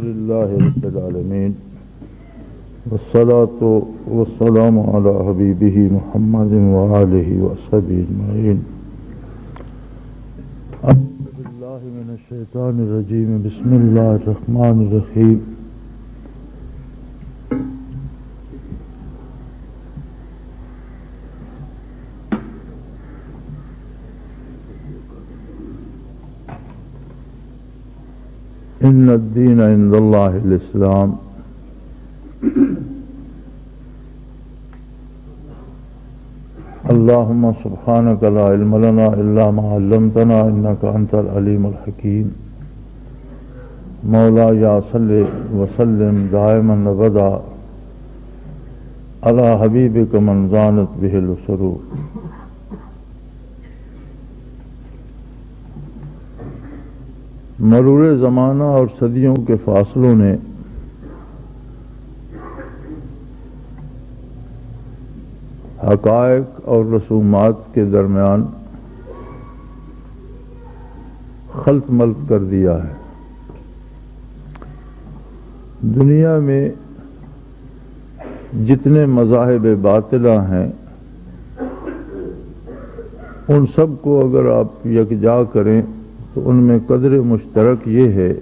لله رب العالمين والصلاة والسلام على حبيبه محمد وآله وصحبه أجمعين. أعوذ بالله من الشيطان الرجيم. بسم الله الرحمن الرحيم. إن الدين عند الله الإسلام. اللهم سبحانك لا علم لنا إلا ما علمتنا إنك أنت العليم الحكيم. مولاي صل وسلم دائما أبدا على حبيبك من زانت به السرور. مرور زمانہ اور صدیوں کے فاصلوں نے حقائق اور رسومات کے درمیان خلط ملط کر دیا ہے. دنیا میں جتنے مذاہب باطلہ ہیں ان سب کو اگر آپ یکجا کریں تو ان میں قدر مشترک یہ ہے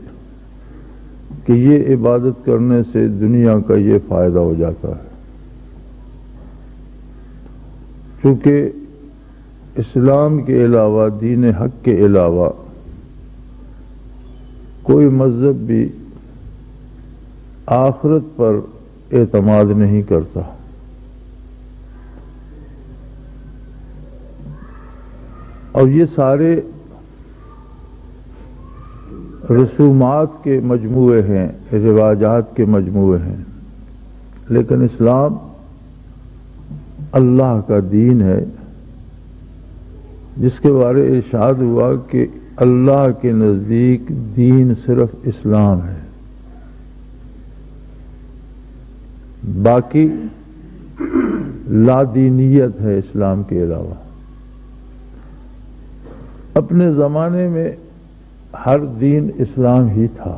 کہ یہ عبادت کرنے سے دنیا کا یہ فائدہ ہو جاتا ہے. چونکہ اسلام کے علاوہ، دین حق کے علاوہ کوئی مذہب بھی آخرت پر اعتماد نہیں کرتا. اور یہ سارے رسومات کے مجموعے ہیں، رواجات کے مجموعے ہیں، لیکن اسلام اللہ کا دین ہے جس کے بارے ارشاد ہوا کہ اللہ کے نزدیک دین صرف اسلام ہے، باقی لا دینیت ہے اسلام کے علاوہ. اپنے زمانے میں ہر دین اسلام ہی تھا،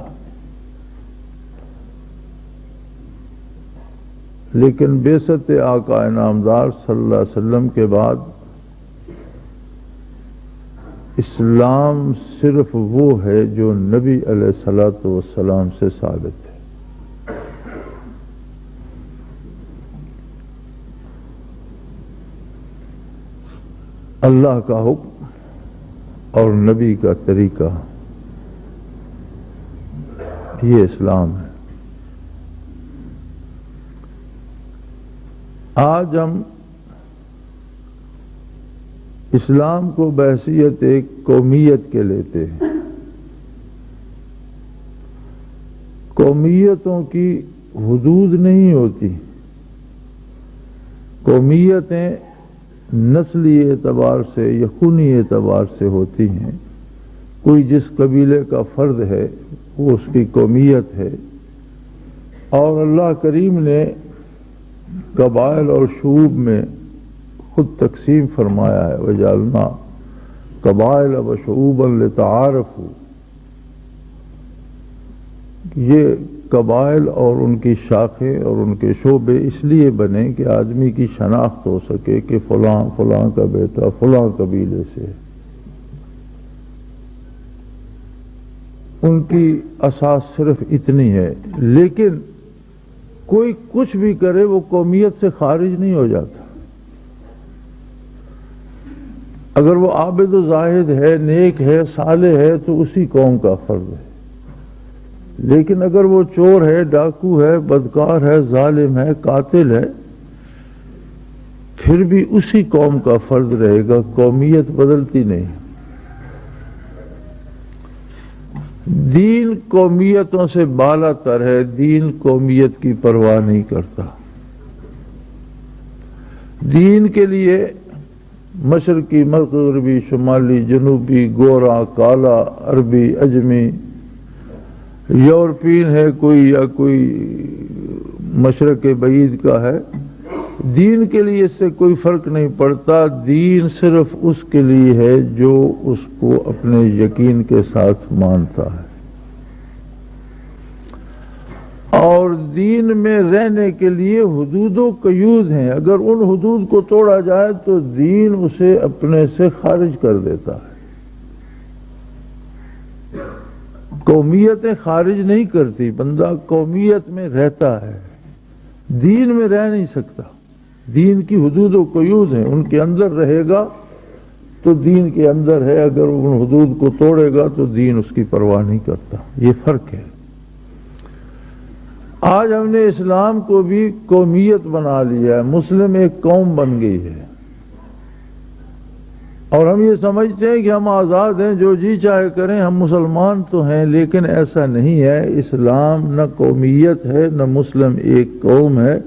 لیکن بعثت آقا انعامدار صلی اللہ علیہ وسلم کے بعد اسلام صرف وہ ہے جو نبی علیہ الصلوۃ والسلام سے ثابت ہے. اللہ کا حکم اور نبی کا طریقہ، یہ اسلام ہے. آج ہم اسلام کو بحیثیت ایک قومیت کے لیتے ہیں. قومیتوں کی حدود نہیں ہوتی. قومیتیں نسلی اعتبار سے یا خونی اعتبار سے ہوتی ہیں. کوئی جس قبیلے کا فرد ہے وہ اس کی قومیت ہے. اور اللہ کریم نے قبائل اور شعوب میں خود تقسیم فرمایا ہے، وَجَعَلْنَا قَبَائِلَ وَشُعُوبًا لِتَعَارَفُوا. یہ قبائل اور ان کی شاخیں اور ان کے شعبے اس لیے بنے کہ آدمی کی شناخت ہو سکے کہ فلاں فلاں کا بیٹا فلاں قبیلے سے. ان کی اساس صرف اتنی ہے، لیکن کوئی کچھ بھی کرے وہ قومیت سے خارج نہیں ہو جاتا. اگر وہ عابد و زاہد ہے، نیک ہے، صالح ہے تو اسی قوم کا فرد ہے. لیکن اگر وہ چور ہے، ڈاکو ہے، بدکار ہے، ظالم ہے، قاتل ہے، پھر بھی اسی قوم کا فرد رہے گا. قومیت بدلتی نہیں. دین قومیتوں سے بالا تر ہے. دین قومیت کی پرواہ نہیں کرتا. دین کے لیے مشرقی، مغربی، شمالی، جنوبی، گورا، کالا، عربی، اجمی، یورپین ہے کوئی یا کوئی مشرق بعید کا ہے، دین کے لیے اس سے کوئی فرق نہیں پڑتا. دین صرف اس کے لیے ہے جو اس کو اپنے یقین کے ساتھ مانتا ہے. اور دین میں رہنے کے لیے حدود و قیود ہیں. اگر ان حدود کو توڑا جائے تو دین اسے اپنے سے خارج کر دیتا ہے. قومیتیں خارج نہیں کرتی، بندہ قومیت میں رہتا ہے، دین میں رہ نہیں سکتا. دین کی حدود و قیود ہیں، ان کے اندر رہے گا تو دین کے اندر ہے، اگر ان حدود کو توڑے گا تو دین اس کی پرواہ نہیں کرتا. یہ فرق ہے. آج ہم نے اسلام کو بھی قومیت بنا لیا ہے، مسلم ایک قوم بن گئی ہے، اور ہم یہ سمجھتے ہیں کہ ہم آزاد ہیں، جو جی چاہے کریں، ہم مسلمان تو ہیں. لیکن ایسا نہیں ہے. اسلام نہ قومیت ہے نہ مسلم ایک قوم ہے.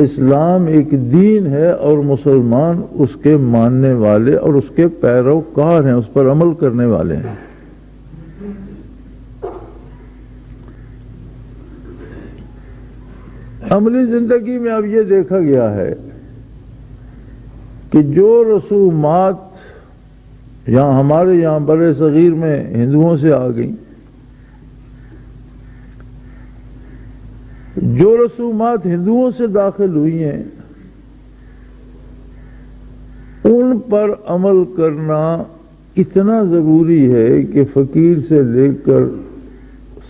اسلام ایک دین ہے اور مسلمان اس کے ماننے والے اور اس کے پیروکار ہیں، اس پر عمل کرنے والے ہیں. عملی زندگی میں اب یہ دیکھا گیا ہے کہ جو رسومات ہمارے یہاں بر صغیر میں ہندوؤں سے آ گئیں، جو رسومات ہندوؤں سے داخل ہوئی ہیں، ان پر عمل کرنا اتنا ضروری ہے کہ فقیر سے لے کر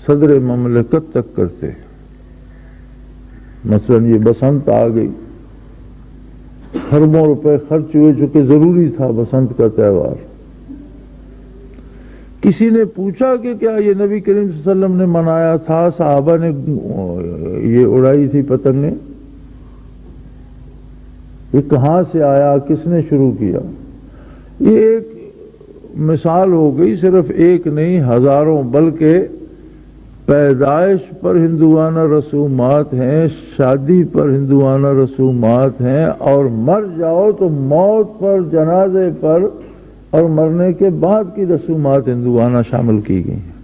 صدر مملکت تک کرتے ہیں. مثلا یہ بسنت آ گئی، اربوں روپے خرچ ہوئے، چونکہ ضروری تھا بسنت کا تہوار. کسی نے پوچھا کہ کیا یہ نبی کریم صلی اللہ علیہ وسلم نے منایا تھا، صحابہ نے یہ اڑائی تھی پتنگیں، یہ کہاں سے آیا، کس نے شروع کیا؟ یہ ایک مثال ہو گئی، صرف ایک نہیں ہزاروں، بلکہ پیدائش پر ہندوانہ رسومات ہیں، شادی پر ہندوانہ رسومات ہیں، اور مر جاؤ تو موت پر، جنازے پر اور مرنے کے بعد کی رسومات ہندوانہ شامل کی گئی ہیں.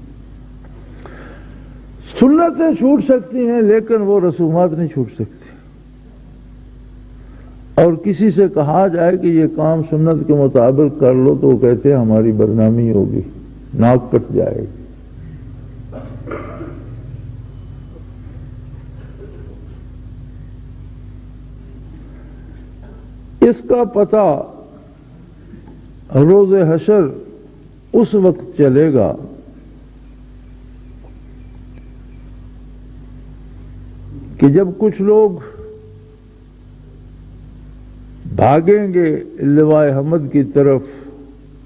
سنتیں چھوٹ سکتی ہیں لیکن وہ رسومات نہیں چھوٹ سکتی. اور کسی سے کہا جائے کہ یہ کام سنت کے مطابق کر لو تو وہ کہتے ہیں ہماری بدنامی ہوگی، ناک کٹ جائے گی. اس کا پتہ روز حشر اس وقت چلے گا کہ جب کچھ لوگ بھاگیں گے لوائے حمد کی طرف.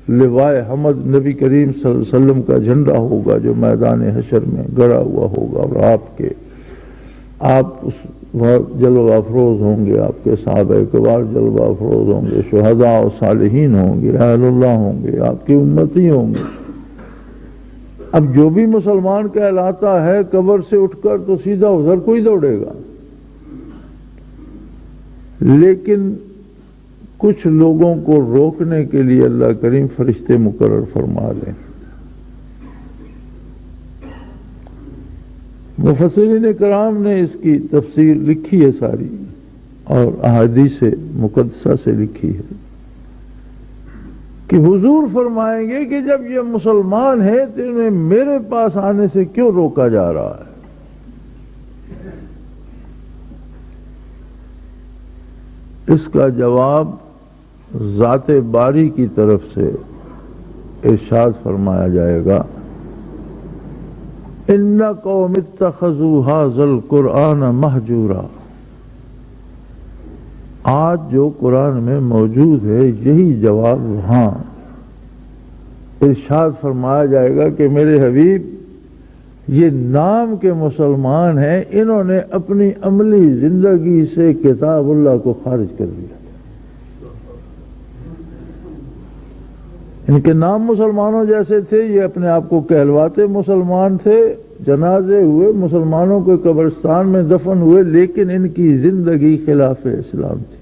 لوائے حمد نبی کریم صلی اللہ علیہ وسلم کا جھنڈا ہوگا جو میدان حشر میں گڑا ہوا ہوگا، اور آپ اس جلوہ افروز ہوں گے، آپ کے صحابہ کبار جلوہ افروز ہوں گے، شہداء و صالحین ہوں گے، اہل اللہ ہوں گے، آپ کی امتی ہوں گے. اب جو بھی مسلمان کہلاتا ہے قبر سے اٹھ کر تو سیدھا ادھر کوئی دوڑے گا، لیکن کچھ لوگوں کو روکنے کے لیے اللہ کریم فرشتے مقرر فرما لیں. مفسرین کرام نے اس کی تفسیر لکھی ہے ساری، اور احادیث مقدسہ سے لکھی ہے کہ حضور فرمائیں گے کہ جب یہ مسلمان ہیں تو انہیں میرے پاس آنے سے کیوں روکا جا رہا ہے؟ اس کا جواب ذات باری کی طرف سے ارشاد فرمایا جائے گا، ان قوم اتخذوا ھذا القرآن مہجورا. آج جو قرآن میں موجود ہے یہی جواب وہاں ارشاد فرمایا جائے گا کہ میرے حبیب یہ نام کے مسلمان ہیں، انہوں نے اپنی عملی زندگی سے کتاب اللہ کو خارج کر دیا. ان کے نام مسلمانوں جیسے تھے، یہ اپنے آپ کو کہلواتے مسلمان تھے، جنازے ہوئے، مسلمانوں کے قبرستان میں دفن ہوئے، لیکن ان کی زندگی خلاف اسلام تھی.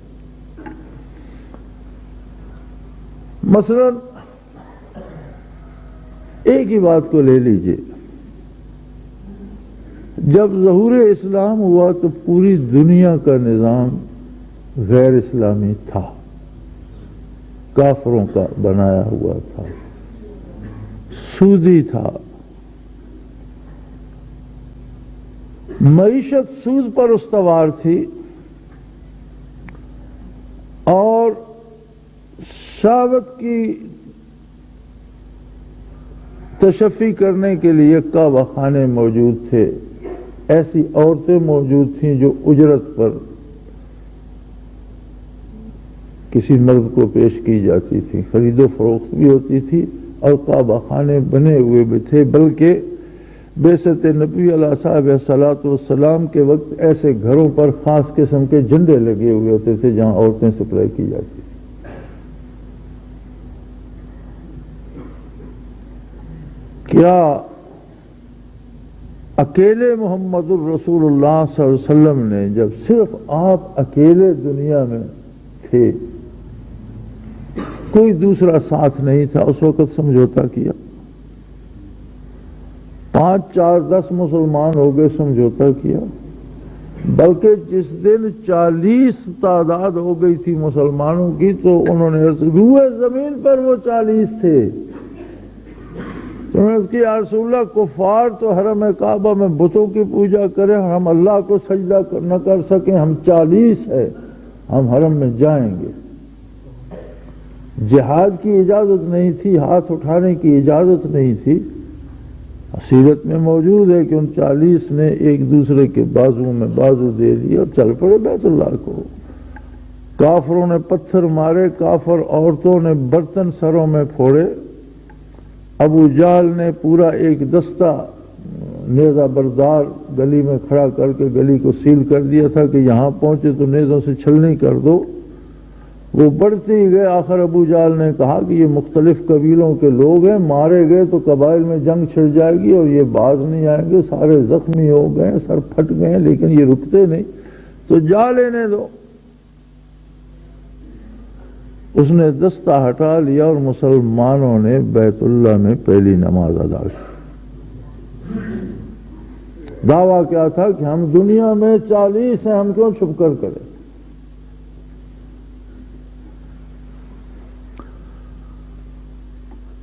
مثلا ایک ہی بات کو لے لیجئے، جب ظہور اسلام ہوا تو پوری دنیا کا نظام غیر اسلامی تھا، کافروں کا بنایا ہوا تھا، سودی تھا. معیشت سود پر استوار تھی اور شہوت کی تشفی کرنے کے لیے کعبہ خانے موجود تھے. ایسی عورتیں موجود تھیں جو اجرت پر کسی مرد کو پیش کی جاتی تھی، خرید و فروخت بھی ہوتی تھی اور کعبہ خانے بنے ہوئے بھی تھے. بلکہ بعثت نبی علیہ صاحب صلاۃ والسلام کے وقت ایسے گھروں پر خاص قسم کے جھنڈے لگے ہوئے ہوتے تھے جہاں عورتیں سپلائی کی جاتی تھی. کیا اکیلے محمد الرسول اللہ صلی اللہ علیہ وسلم نے، جب صرف آپ اکیلے دنیا میں تھے، کوئی دوسرا ساتھ نہیں تھا، اس وقت سمجھوتا کیا؟ 5 4 10 مسلمان ہو گئے، سمجھوتا کیا؟ بلکہ جس دن 40 تعداد ہو گئی تھی مسلمانوں کی تو انہوں نے روئے زمین پر وہ 40 تھے. انہوں نے اس کی یا رسول اللہ کفار تو حرم کعبہ میں بتوں کی پوجا کریں، ہم اللہ کو سجدہ نہ کر سکیں، ہم 40 ہے، ہم حرم میں جائیں گے. جہاد کی اجازت نہیں تھی، ہاتھ اٹھانے کی اجازت نہیں تھی. سیرت میں موجود ہے کہ ان 40 نے ایک دوسرے کے بازو میں بازو دے دیا اور چل پڑے بیت اللہ کو. کافروں نے پتھر مارے، کافر عورتوں نے برتن سروں میں پھوڑے. ابو جہل نے پورا ایک دستہ نیزہ بردار گلی میں کھڑا کر کے گلی کو سیل کر دیا تھا کہ یہاں پہنچے تو نیزوں سے چھلنی کر دو. وہ بڑھتے ہی گئے. آخر ابو جہل نے کہا کہ یہ مختلف قبیلوں کے لوگ ہیں، مارے گئے تو قبائل میں جنگ چھڑ جائے گی اور یہ باز نہیں آئیں گے. سارے زخمی ہو گئے، سر پھٹ گئے، لیکن یہ رکتے نہیں، تو جا لینے دو. اس نے دستہ ہٹا لیا اور مسلمانوں نے بیت اللہ میں پہلی نماز ادا کی. دعویٰ کیا تھا کہ ہم دنیا میں 40 ہیں، ہم کیوں چھپ کر کریں؟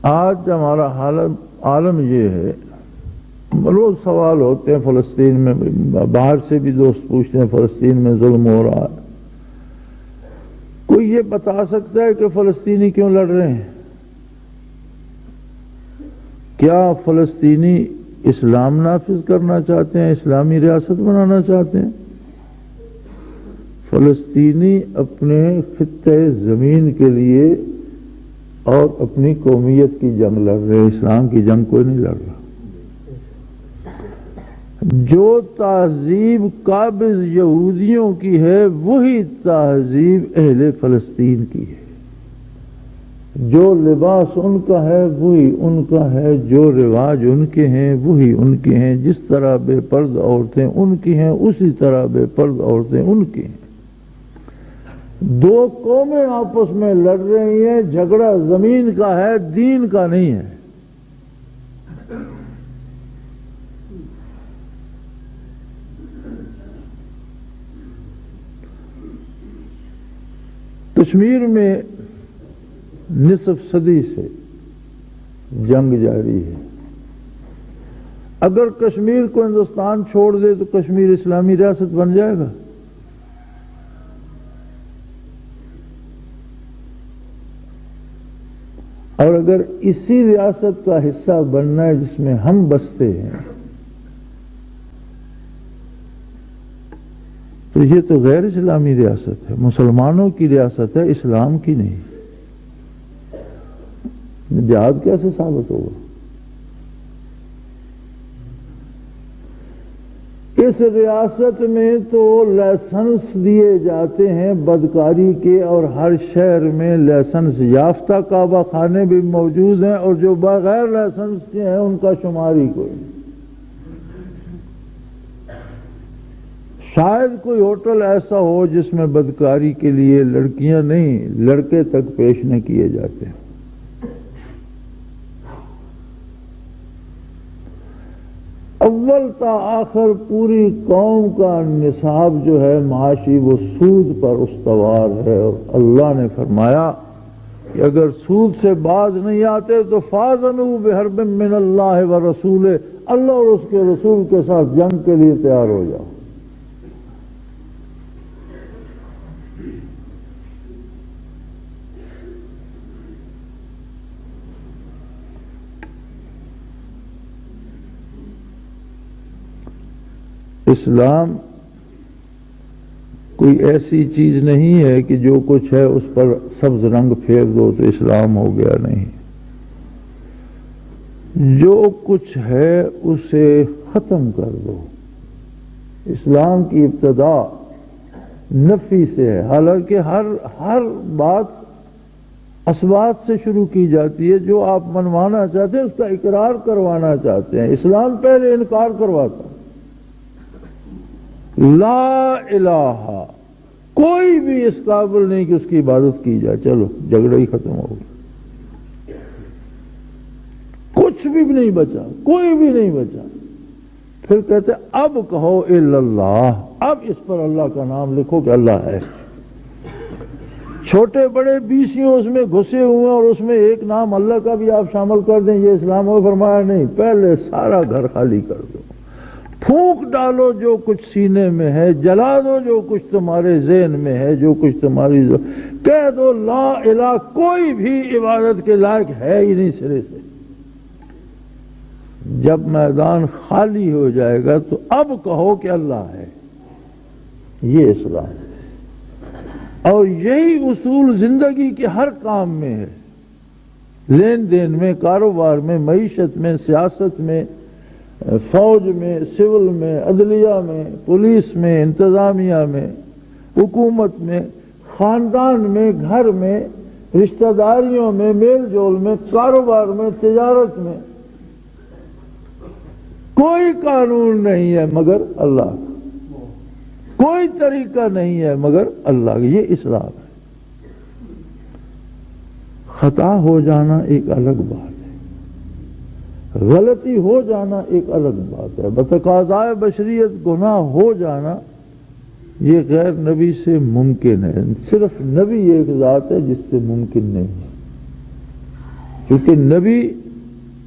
آج ہمارا عالم یہ ہے، روز سوال ہوتے ہیں فلسطین میں، باہر سے بھی دوست پوچھتے ہیں فلسطین میں ظلم ہو رہا ہے. کوئی یہ بتا سکتا ہے کہ فلسطینی کیوں لڑ رہے ہیں؟ کیا فلسطینی اسلام نافذ کرنا چاہتے ہیں، اسلامی ریاست بنانا چاہتے ہیں؟ فلسطینی اپنے خطے زمین کے لیے اور اپنی قومیت کی جنگ لڑ رہے ہیں، اسلام کی جنگ کوئی نہیں لڑ رہا. جو تہذیب قابض یہودیوں کی ہے وہی تہذیب اہل فلسطین کی ہے. جو لباس ان کا ہے وہی ان کا ہے، جو رواج ان کے ہیں وہی ان کے ہیں. جس طرح بے پرد عورتیں ان کی ہیں اسی طرح بے پرد عورتیں ان کی ہیں. دو قومیں آپس میں لڑ رہی ہیں، جھگڑا زمین کا ہے، دین کا نہیں ہے. کشمیر میں نصف صدی سے جنگ جاری ہے. اگر کشمیر کو ہندوستان چھوڑ دے تو کشمیر اسلامی ریاست بن جائے گا؟ اور اگر اسی ریاست کا حصہ بننا ہے جس میں ہم بستے ہیں تو یہ تو غیر اسلامی ریاست ہے، مسلمانوں کی ریاست ہے، اسلام کی نہیں. جہاد کیسے ثابت ہوگا؟ اس ریاست میں تو لائسنس دیے جاتے ہیں بدکاری کے، اور ہر شہر میں لائسنس یافتہ کعبہ خانے بھی موجود ہیں، اور جو بغیر لائسنس کے ہیں ان کا شمار ہی کوئی نہیں. شاید کوئی ہوٹل ایسا ہو جس میں بدکاری کے لیے لڑکیاں نہیں لڑکے تک پیش نہ کیے جاتے ہیں. اول تا آخر پوری قوم کا نصاب جو ہے معاشی وہ سود پر استوار ہے، اور اللہ نے فرمایا کہ اگر سود سے باز نہیں آتے تو فاذنوا بحرب من اللہ ورسولہ، اللہ اور اس کے رسول کے ساتھ جنگ کے لیے تیار ہو جاؤ۔ اسلام کوئی ایسی چیز نہیں ہے کہ جو کچھ ہے اس پر سبز رنگ پھیر دو تو اسلام ہو گیا، نہیں۔ جو کچھ ہے اسے ختم کر دو۔ اسلام کی ابتدا نفی سے ہے، حالانکہ ہر بات اسبات سے شروع کی جاتی ہے۔ جو آپ منوانا چاہتے ہیں اس کا اقرار کروانا چاہتے ہیں، اسلام پہلے انکار کرواتا ہے۔ لا الہ، کوئی بھی اس قابل نہیں کہ اس کی عبادت کی جائے، چلو جھگڑا ہی ختم ہو گیا، کچھ بھی نہیں بچا، کوئی بھی نہیں بچا۔ پھر کہتے اب کہو الا اللہ، اب اس پر اللہ کا نام لکھو کہ اللہ ہے۔ چھوٹے بڑے بیسیوں اس میں گھسے ہوئے اور اس میں ایک نام اللہ کا بھی آپ شامل کر دیں، یہ اسلام ہو؟ فرمایا نہیں، پہلے سارا گھر خالی کر دو، پھونک ڈالو جو کچھ سینے میں ہے، جلا دو جو کچھ تمہارے ذہن میں ہے، جو کچھ تمہاری کہہ دو لا الہ، کوئی بھی عبادت کے لائق ہے ہی نہیں سرے سے۔ جب میدان خالی ہو جائے گا تو اب کہو کہ اللہ ہے، یہ اسلام ہے۔ اور یہی اصول زندگی کے ہر کام میں ہے، لین دین میں، کاروبار میں، معیشت میں، سیاست میں، فوج میں، سول میں، عدلیہ میں، پولیس میں، انتظامیہ میں، حکومت میں، خاندان میں، گھر میں، رشتہ داریوں میں، میل جول میں، کاروبار میں، تجارت میں۔ کوئی قانون نہیں ہے مگر اللہ کا، کوئی طریقہ نہیں ہے مگر اللہ کا، یہ اسلام ہے۔ خطا ہو جانا ایک الگ بات ہے، غلطی ہو جانا ایک الگ بات ہے، بتقاضائے بشریت گناہ ہو جانا یہ غیر نبی سے ممکن ہے۔ صرف نبی ایک ذات ہے جس سے ممکن نہیں ہے، کیونکہ نبی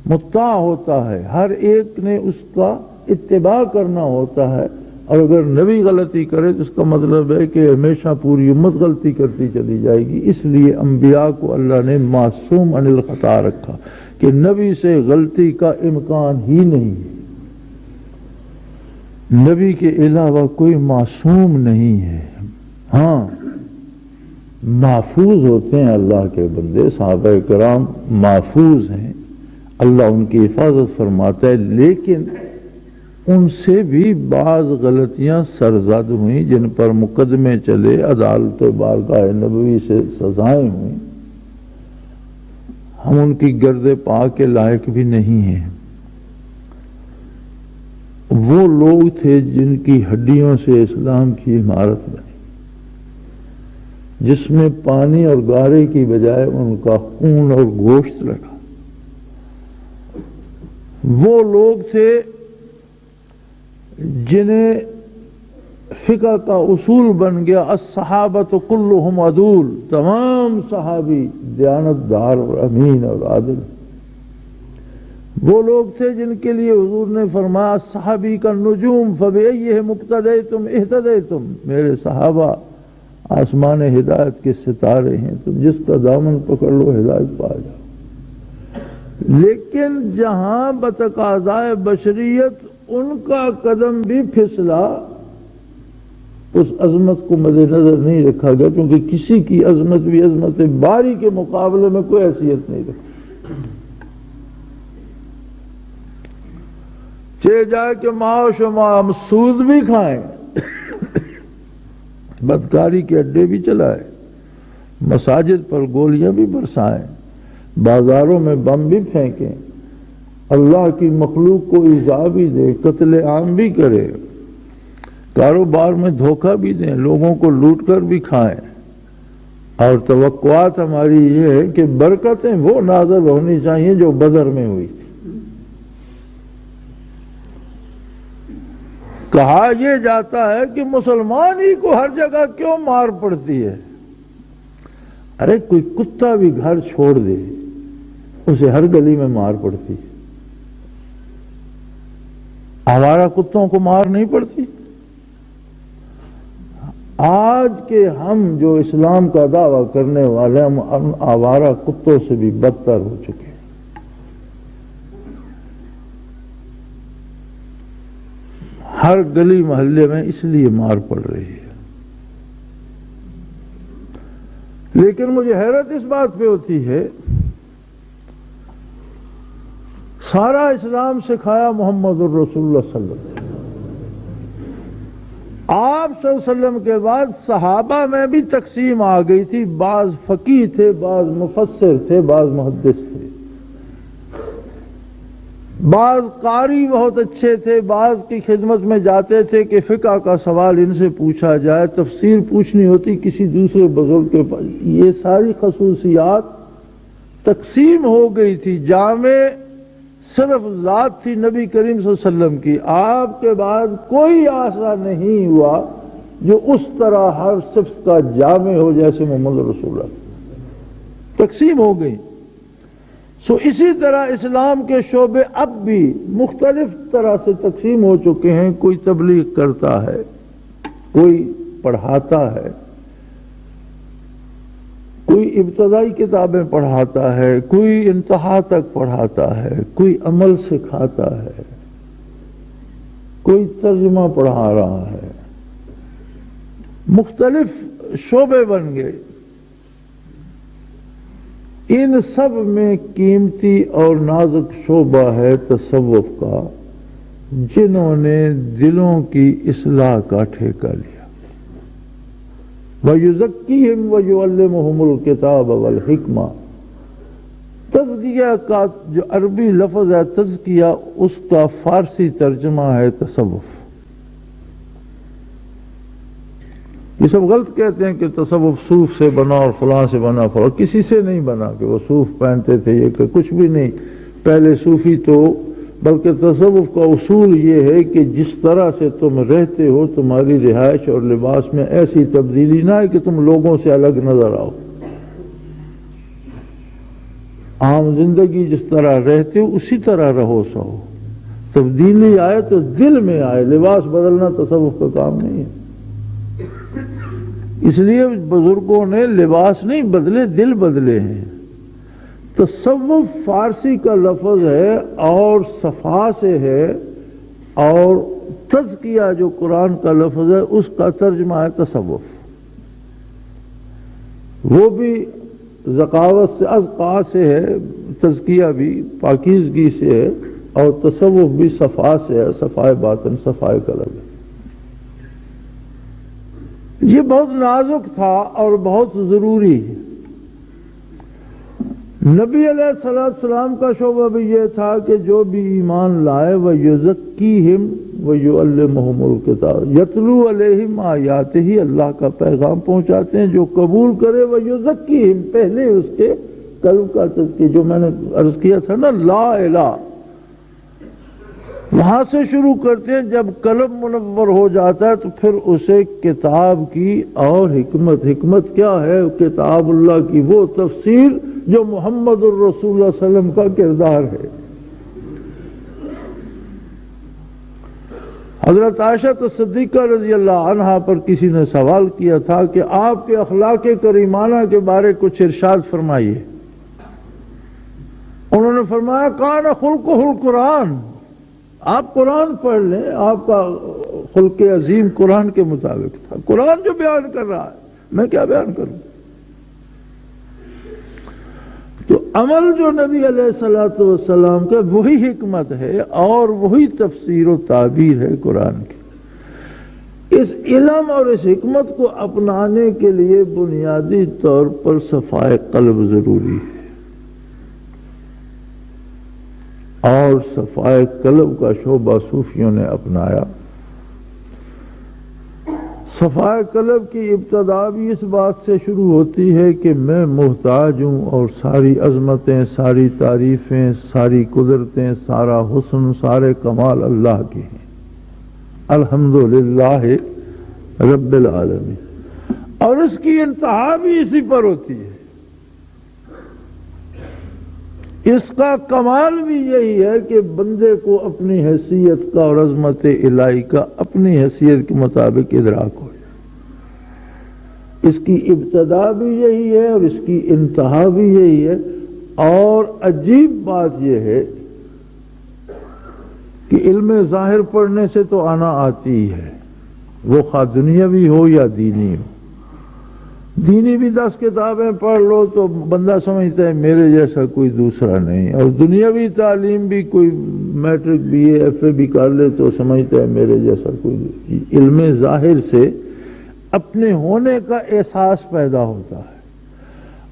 مطاع ہوتا ہے، ہر ایک نے اس کا اتباع کرنا ہوتا ہے، اور اگر نبی غلطی کرے تو اس کا مطلب ہے کہ ہمیشہ پوری امت غلطی کرتی چلی جائے گی۔ اس لیے انبیاء کو اللہ نے معصوم عن الخطا رکھا کہ نبی سے غلطی کا امکان ہی نہیں ہے، نبی کے علاوہ کوئی معصوم نہیں ہے۔ ہاں محفوظ ہوتے ہیں اللہ کے بندے، صحابہ کرام محفوظ ہیں، اللہ ان کی حفاظت فرماتا ہے، لیکن ان سے بھی بعض غلطیاں سرزد ہوئیں جن پر مقدمے چلے، عدالت بارگاہ نبوی سے سزائیں ہوئیں، ہم ان کی گرد پا کے لائق بھی نہیں ہیں۔ وہ لوگ تھے جن کی ہڈیوں سے اسلام کی عمارت بنی، جس میں پانی اور گارے کی بجائے ان کا خون اور گوشت لگا۔ وہ لوگ تھے جنہیں فقہ کا اصول بن گیا الصحابۃ کلہم عدول، تمام صحابی دیانتدار اور امین اور عادل۔ وہ لوگ تھے جن کے لیے حضور نے فرمایا صحابی کا نجوم فبأیہم اقتدیتم اہتدیتم، میرے صحابہ آسمان ہدایت کے ستارے ہیں، تم جس کا دامن پکڑ لو ہدایت پا جاؤ۔ لیکن جہاں بتقاضائے بشریت ان کا قدم بھی پھسلا، اس عظمت کو مد نظر نہیں رکھا گیا، کیونکہ کسی کی عظمت بھی عظمت باری کے مقابلے میں کوئی حیثیت نہیں رکھتی۔ چاہے جائے کہ معاش و ہم سود بھی کھائیں، بدکاری کے اڈے بھی چلائیں، مساجد پر گولیاں بھی برسائیں، بازاروں میں بم بھی پھینکیں، اللہ کی مخلوق کو ایذا بھی دے، قتل عام بھی کرے، کاروبار میں دھوکہ بھی دیں، لوگوں کو لوٹ کر بھی کھائیں، اور توقعات ہماری یہ ہے کہ برکتیں وہ نازل ہونی چاہیے جو بدر میں ہوئی تھی۔ کہا یہ جاتا ہے کہ مسلمان ہی کو ہر جگہ کیوں مار پڑتی ہے؟ ارے کوئی کتا بھی گھر چھوڑ دے اسے ہر گلی میں مار پڑتی ہے، آوارہ کتوں کو مار نہیں پڑتی؟ آج کے ہم جو اسلام کا دعویٰ کرنے والے ہم آوارہ کتوں سے بھی بدتر ہو چکے ہیں۔ ہر گلی محلے میں اس لیے مار پڑ رہی ہے۔ لیکن مجھے حیرت اس بات پہ ہوتی ہے، سارا اسلام سکھایا محمد الرسول اللہ صلی اللہ علیہ وسلم۔ آپ صلی اللہ علیہ وسلم کے بعد صحابہ میں بھی تقسیم آ گئی تھی، بعض فقیہ تھے، بعض مفسر تھے، بعض محدث تھے، بعض قاری بہت اچھے تھے، بعض کی خدمت میں جاتے تھے کہ فقہ کا سوال ان سے پوچھا جائے، تفسیر پوچھنی ہوتی کسی دوسرے بزرگ کے پاس۔ یہ ساری خصوصیات تقسیم ہو گئی تھی۔ جامع صرف ذات تھی نبی کریم صلی اللہ علیہ وسلم کی۔ آپ کے بعد کوئی ایسا نہیں ہوا جو اس طرح ہر صفت کا جامع ہو جیسے محمد رسول اللہ۔ تقسیم ہو گئی۔ اسی طرح اسلام کے شعبے اب بھی مختلف طرح سے تقسیم ہو چکے ہیں۔ کوئی تبلیغ کرتا ہے، کوئی پڑھاتا ہے، کوئی ابتدائی کتابیں پڑھاتا ہے، کوئی انتہا تک پڑھاتا ہے، کوئی عمل سکھاتا ہے، کوئی ترجمہ پڑھا رہا ہے۔ مختلف شعبے بن گئے۔ ان سب میں قیمتی اور نازک شعبہ ہے تصوف کا، جنہوں نے دلوں کی اصلاح کا ٹھیکہ لیا۔ وَيُزَكِّيهِمْ وَيُعَلِّمُهُمُ الْكِتَابَ وَالْحِكْمَةَ، تزکیہ کا جو عربی لفظ ہے تزکیہ، اس کا فارسی ترجمہ ہے تصوف۔ یہ سب غلط کہتے ہیں کہ تصوف صوف سے بنا اور فلاں سے بنا، فلاں کسی سے نہیں بنا کہ وہ صوف پہنتے تھے، یہ کہ کچھ بھی نہیں۔ پہلے صوفی تو بلکہ تصوف کا اصول یہ ہے کہ جس طرح سے تم رہتے ہو تمہاری رہائش اور لباس میں ایسی تبدیلی نہ ہے کہ تم لوگوں سے الگ نظر آؤ۔ عام زندگی جس طرح رہتے ہو اسی طرح رہو سو۔ تبدیلی آئے تو دل میں آئے، لباس بدلنا تصوف کا کام نہیں ہے۔ اس لیے بزرگوں نے لباس نہیں بدلے، دل بدلے ہیں۔ تصوف فارسی کا لفظ ہے اور صفا سے ہے، اور تزکیہ جو قرآن کا لفظ ہے اس کا ترجمہ ہے تصوف۔ وہ بھی ذکاوت سے، ازقا سے ہے، تزکیہ بھی پاکیزگی سے ہے، اور تصوف بھی صفا سے ہے، صفائے باطن، صفائے قلب ہے۔ یہ بہت نازک تھا اور بہت ضروری ہے۔ نبی علیہ السلام کا شعبہ بھی یہ تھا کہ جو بھی ایمان لائے وَيُزَكِّيهِمْ وَيُعَلِّمُهُمُ الْكِتَابَ، یتلو علیہم آیاتہ، اللہ کا پیغام پہنچاتے ہیں۔ جو قبول کرے وَيُزَكِّيهِمْ، پہلے اس کے قلب کا تزکیہ، جو میں نے عرض کیا تھا نا لا الہ، وہاں سے شروع کرتے ہیں۔ جب قلب منور ہو جاتا ہے تو پھر اسے کتاب کی اور حکمت کیا ہے؟ کتاب اللہ کی وہ تفسیر جو محمد الرسول اللہ صلی اللہ علیہ وسلم کا کردار ہے۔ حضرت عائشہ صدیقہ رضی اللہ عنہا پر کسی نے سوال کیا تھا کہ آپ کے اخلاق کریمانہ کے بارے کچھ ارشاد فرمائیے۔ انہوں نے فرمایا کان خلقہ القرآن، آپ قرآن پڑھ لیں، آپ کا خلق عظیم قرآن کے مطابق تھا۔ قرآن جو بیان کر رہا ہے میں کیا بیان کروں؟ تو عمل جو نبی علیہ الصلوۃ والسلام کا وہی حکمت ہے اور وہی تفسیر و تعبیر ہے قرآن کی۔ اس علم اور اس حکمت کو اپنانے کے لیے بنیادی طور پر صفائے قلب ضروری ہے، اور صفائے قلب کا شعبہ صوفیوں نے اپنایا۔ صفائے قلب کی ابتدا بھی اس بات سے شروع ہوتی ہے کہ میں محتاج ہوں اور ساری عظمتیں، ساری تعریفیں، ساری قدرتیں، سارا حسن، سارے کمال اللہ کے ہیں۔ الحمدللہ رب العالمین۔ اور اس کی انتہا بھی اسی پر ہوتی ہے۔ اس کا کمال بھی یہی ہے کہ بندے کو اپنی حیثیت کا اور عظمت الہی کا اپنی حیثیت کے مطابق ادراک ہو جائے۔ اس کی ابتدا بھی یہی ہے اور اس کی انتہا بھی یہی ہے۔ اور عجیب بات یہ ہے کہ علم ظاہر پڑھنے سے تو آنا آتی ہی ہے، وہ خواہ دنیاوی ہو یا دینی ہو۔ دینی بھی 10 کتابیں پڑھ لو تو بندہ سمجھتا ہے میرے جیسا کوئی دوسرا نہیں، اور دنیاوی تعلیم بھی کوئی matric B A F A بھی کر لے تو سمجھتا ہے میرے جیسا کوئی دوسرا۔ علم ظاہر سے اپنے ہونے کا احساس پیدا ہوتا ہے،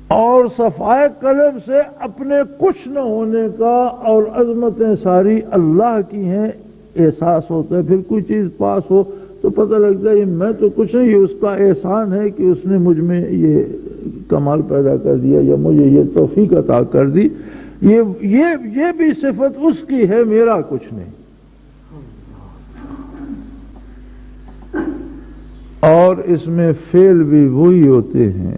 اور صفائے قلب سے اپنے کچھ نہ ہونے کا اور عظمتیں ساری اللہ کی ہیں احساس ہوتا ہے۔ پھر کوئی چیز پاس ہو تو پتہ لگتا ہے میں تو کچھ نہیں، یہ اس کا احسان ہے کہ اس نے مجھ میں یہ کمال پیدا کر دیا یا مجھے یہ توفیق عطا کر دی، یہ بھی صفت اس کی ہے، میرا کچھ نہیں۔ اور اس میں فعل بھی وہی ہوتے ہیں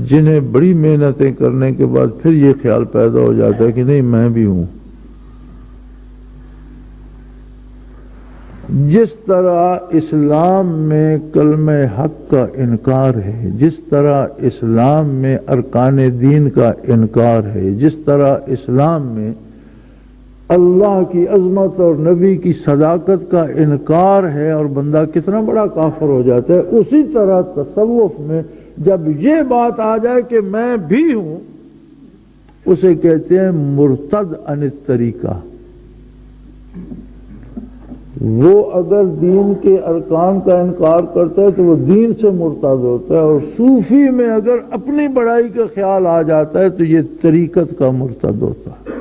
جنہیں بڑی محنتیں کرنے کے بعد پھر یہ خیال پیدا ہو جاتا ہے کہ نہیں میں بھی ہوں۔ جس طرح اسلام میں کلمہ حق کا انکار ہے، جس طرح اسلام میں ارکان دین کا انکار ہے، جس طرح اسلام میں اللہ کی عظمت اور نبی کی صداقت کا انکار ہے اور بندہ کتنا بڑا کافر ہو جاتا ہے، اسی طرح تصوف میں جب یہ بات آ جائے کہ میں بھی ہوں، اسے کہتے ہیں مرتد عن الطریقہ۔ وہ اگر دین کے ارکان کا انکار کرتا ہے تو وہ دین سے مرتد ہوتا ہے، اور صوفی میں اگر اپنی بڑائی کا خیال آ جاتا ہے تو یہ طریقت کا مرتد ہوتا ہے۔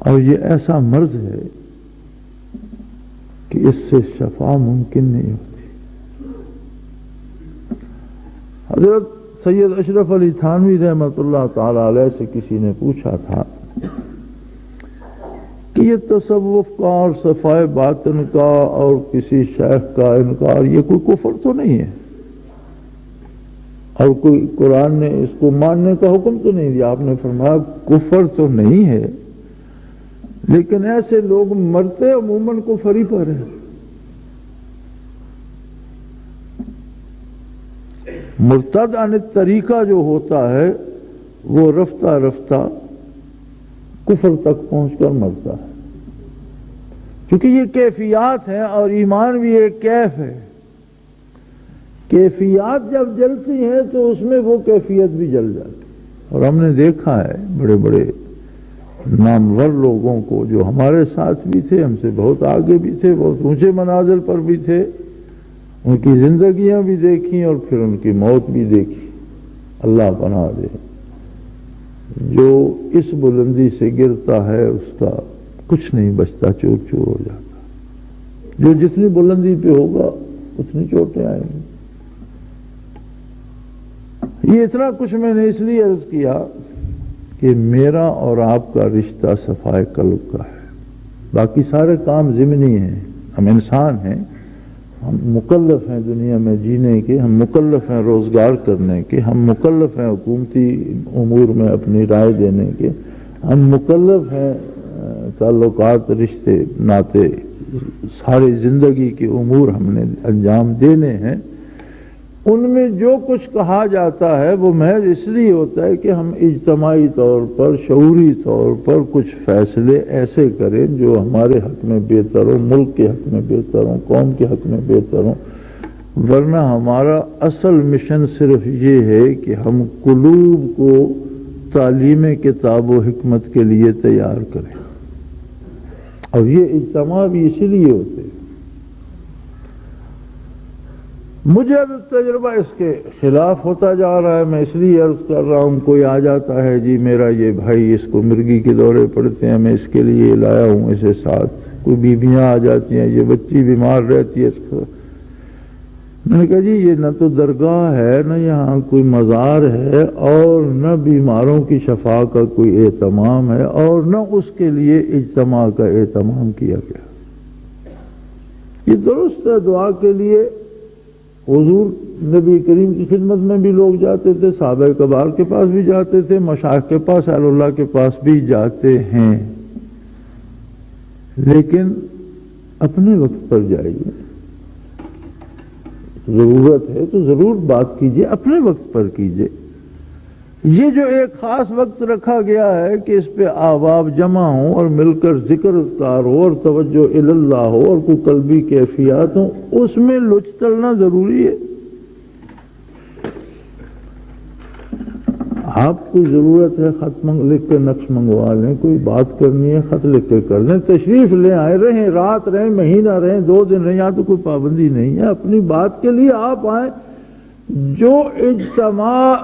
اور یہ ایسا مرض ہے کہ اس سے شفا ممکن نہیں ہوتی۔ حضرت سید اشرف علی تھانوی رحمۃ اللہ تعالی علیہ سے کسی نے پوچھا تھا کہ یہ تصوف کا اور صفائے باطن کا اور کسی شیخ کا انکار یہ کوئی کفر تو نہیں ہے، اور کوئی قرآن نے اس کو ماننے کا حکم تو نہیں دیا؟ آپ نے فرمایا کفر تو نہیں ہے، لیکن ایسے لوگ مرتے عموماً کفر ہی پر ہیں۔ مرتد عن الطریقہ جو ہوتا ہے وہ رفتہ رفتہ کفر تک پہنچ کر مرتا ہے، کیونکہ یہ کیفیات ہیں اور ایمان بھی ایک کیف ہے۔ کیفیات جب جلتی ہیں تو اس میں وہ کیفیت بھی جل جاتی ہے، اور ہم نے دیکھا ہے بڑے بڑے نامور لوگوں کو جو ہمارے ساتھ بھی تھے، ہم سے بہت آگے بھی تھے، بہت اونچے منازل پر بھی تھے، ان کی زندگیاں بھی دیکھیں اور پھر ان کی موت بھی دیکھی، اللہ پناہ دے۔ جو اس بلندی سے گرتا ہے اس کا کچھ نہیں بچتا، چور چور ہو جاتا۔ جو جتنی بلندی پہ ہوگا اتنی چوٹیں آئیں گی۔ یہ اتنا کچھ میں نے اس لیے عرض کیا کہ میرا اور آپ کا رشتہ صفائے قلب کا ہے، باقی سارے کام ضمنی ہیں۔ ہم انسان ہیں، ہم مکلف ہیں دنیا میں جینے کے، ہم مکلف ہیں روزگار کرنے کے، ہم مکلف ہیں حکومتی امور میں اپنی رائے دینے کے، ہم مکلف ہیں تعلقات رشتے ناطے ساری زندگی کے امور ہم نے انجام دینے ہیں۔ ان میں جو کچھ کہا جاتا ہے وہ محض اس لیے ہوتا ہے کہ ہم اجتماعی طور پر شعوری طور پر کچھ فیصلے ایسے کریں جو ہمارے حق میں بہتر ہوں، ملک کے حق میں بہتر ہوں، قوم کے حق میں بہتر ہوں۔ ورنہ ہمارا اصل مشن صرف یہ ہے کہ ہم قلوب کو تعلیم کتاب و حکمت کے لیے تیار کریں، اور یہ اجتماع بھی اسی لیے ہوتے ہیں۔ مجھے اب تجربہ اس کے خلاف ہوتا جا رہا ہے، میں اس لیے عرض کر رہا ہوں۔ کوئی آ جاتا ہے جی میرا یہ بھائی اس کو مرگی کے دورے پڑتے ہیں، میں اس کے لیے لایا ہوں اسے ساتھ۔ کوئی بیویاں آ جاتی ہیں، یہ بچی بیمار رہتی ہے، میں نے کہا جی یہ نہ تو درگاہ ہے، نہ یہاں کوئی مزار ہے، اور نہ بیماروں کی شفا کا کوئی اہتمام ہے، اور نہ اس کے لیے اجتماع کا اہتمام کیا گیا۔ یہ درست ہے، دعا کے لیے حضور نبی کریم کی خدمت میں بھی لوگ جاتے تھے، صحابہ کبار کے پاس بھی جاتے تھے، مشائخ کے پاس، اہل اللہ کے پاس بھی جاتے ہیں، لیکن اپنے وقت پر جائیے۔ ضرورت ہے تو ضرور بات کیجیے، اپنے وقت پر کیجیے۔ یہ جو ایک خاص وقت رکھا گیا ہے کہ اس پہ احباب جمع ہوں اور مل کر ذکر اذکار ہو اور توجہ اللہ ہو اور کوئی قلبی کیفیات ہوں، اس میں لچ چلنا ضروری ہے۔ آپ کو ضرورت ہے خط لکھ کے نقش منگوا لیں، کوئی بات کرنی ہے خط لکھ کے کر لیں، تشریف لے آئے، رہیں رات رہیں مہینہ رہیں 2 دن رہیں، یہاں تو کوئی پابندی نہیں ہے، اپنی بات کے لیے آپ آئیں۔ جو اجتماع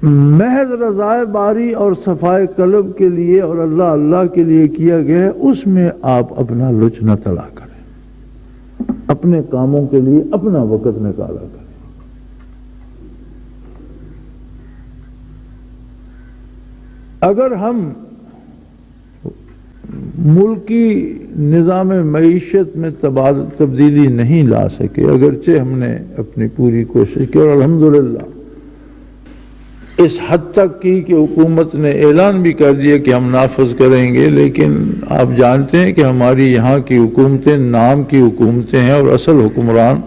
محض رضائے باری اور صفائے قلب کے لیے اور اللہ اللہ کے لیے کیا گیا ہے، اس میں آپ اپنا لچ نہ تلا کریں، اپنے کاموں کے لیے اپنا وقت نکالا کریں۔ اگر ہم ملکی نظام معیشت میں تبدیلی نہیں لا سکے، اگرچہ ہم نے اپنی پوری کوشش کی اور الحمدللہ اس حد تک کی کہ حکومت نے اعلان بھی کر دیا کہ ہم نافذ کریں گے، لیکن آپ جانتے ہیں کہ ہماری یہاں کی حکومتیں نام کی حکومتیں ہیں اور اصل حکمران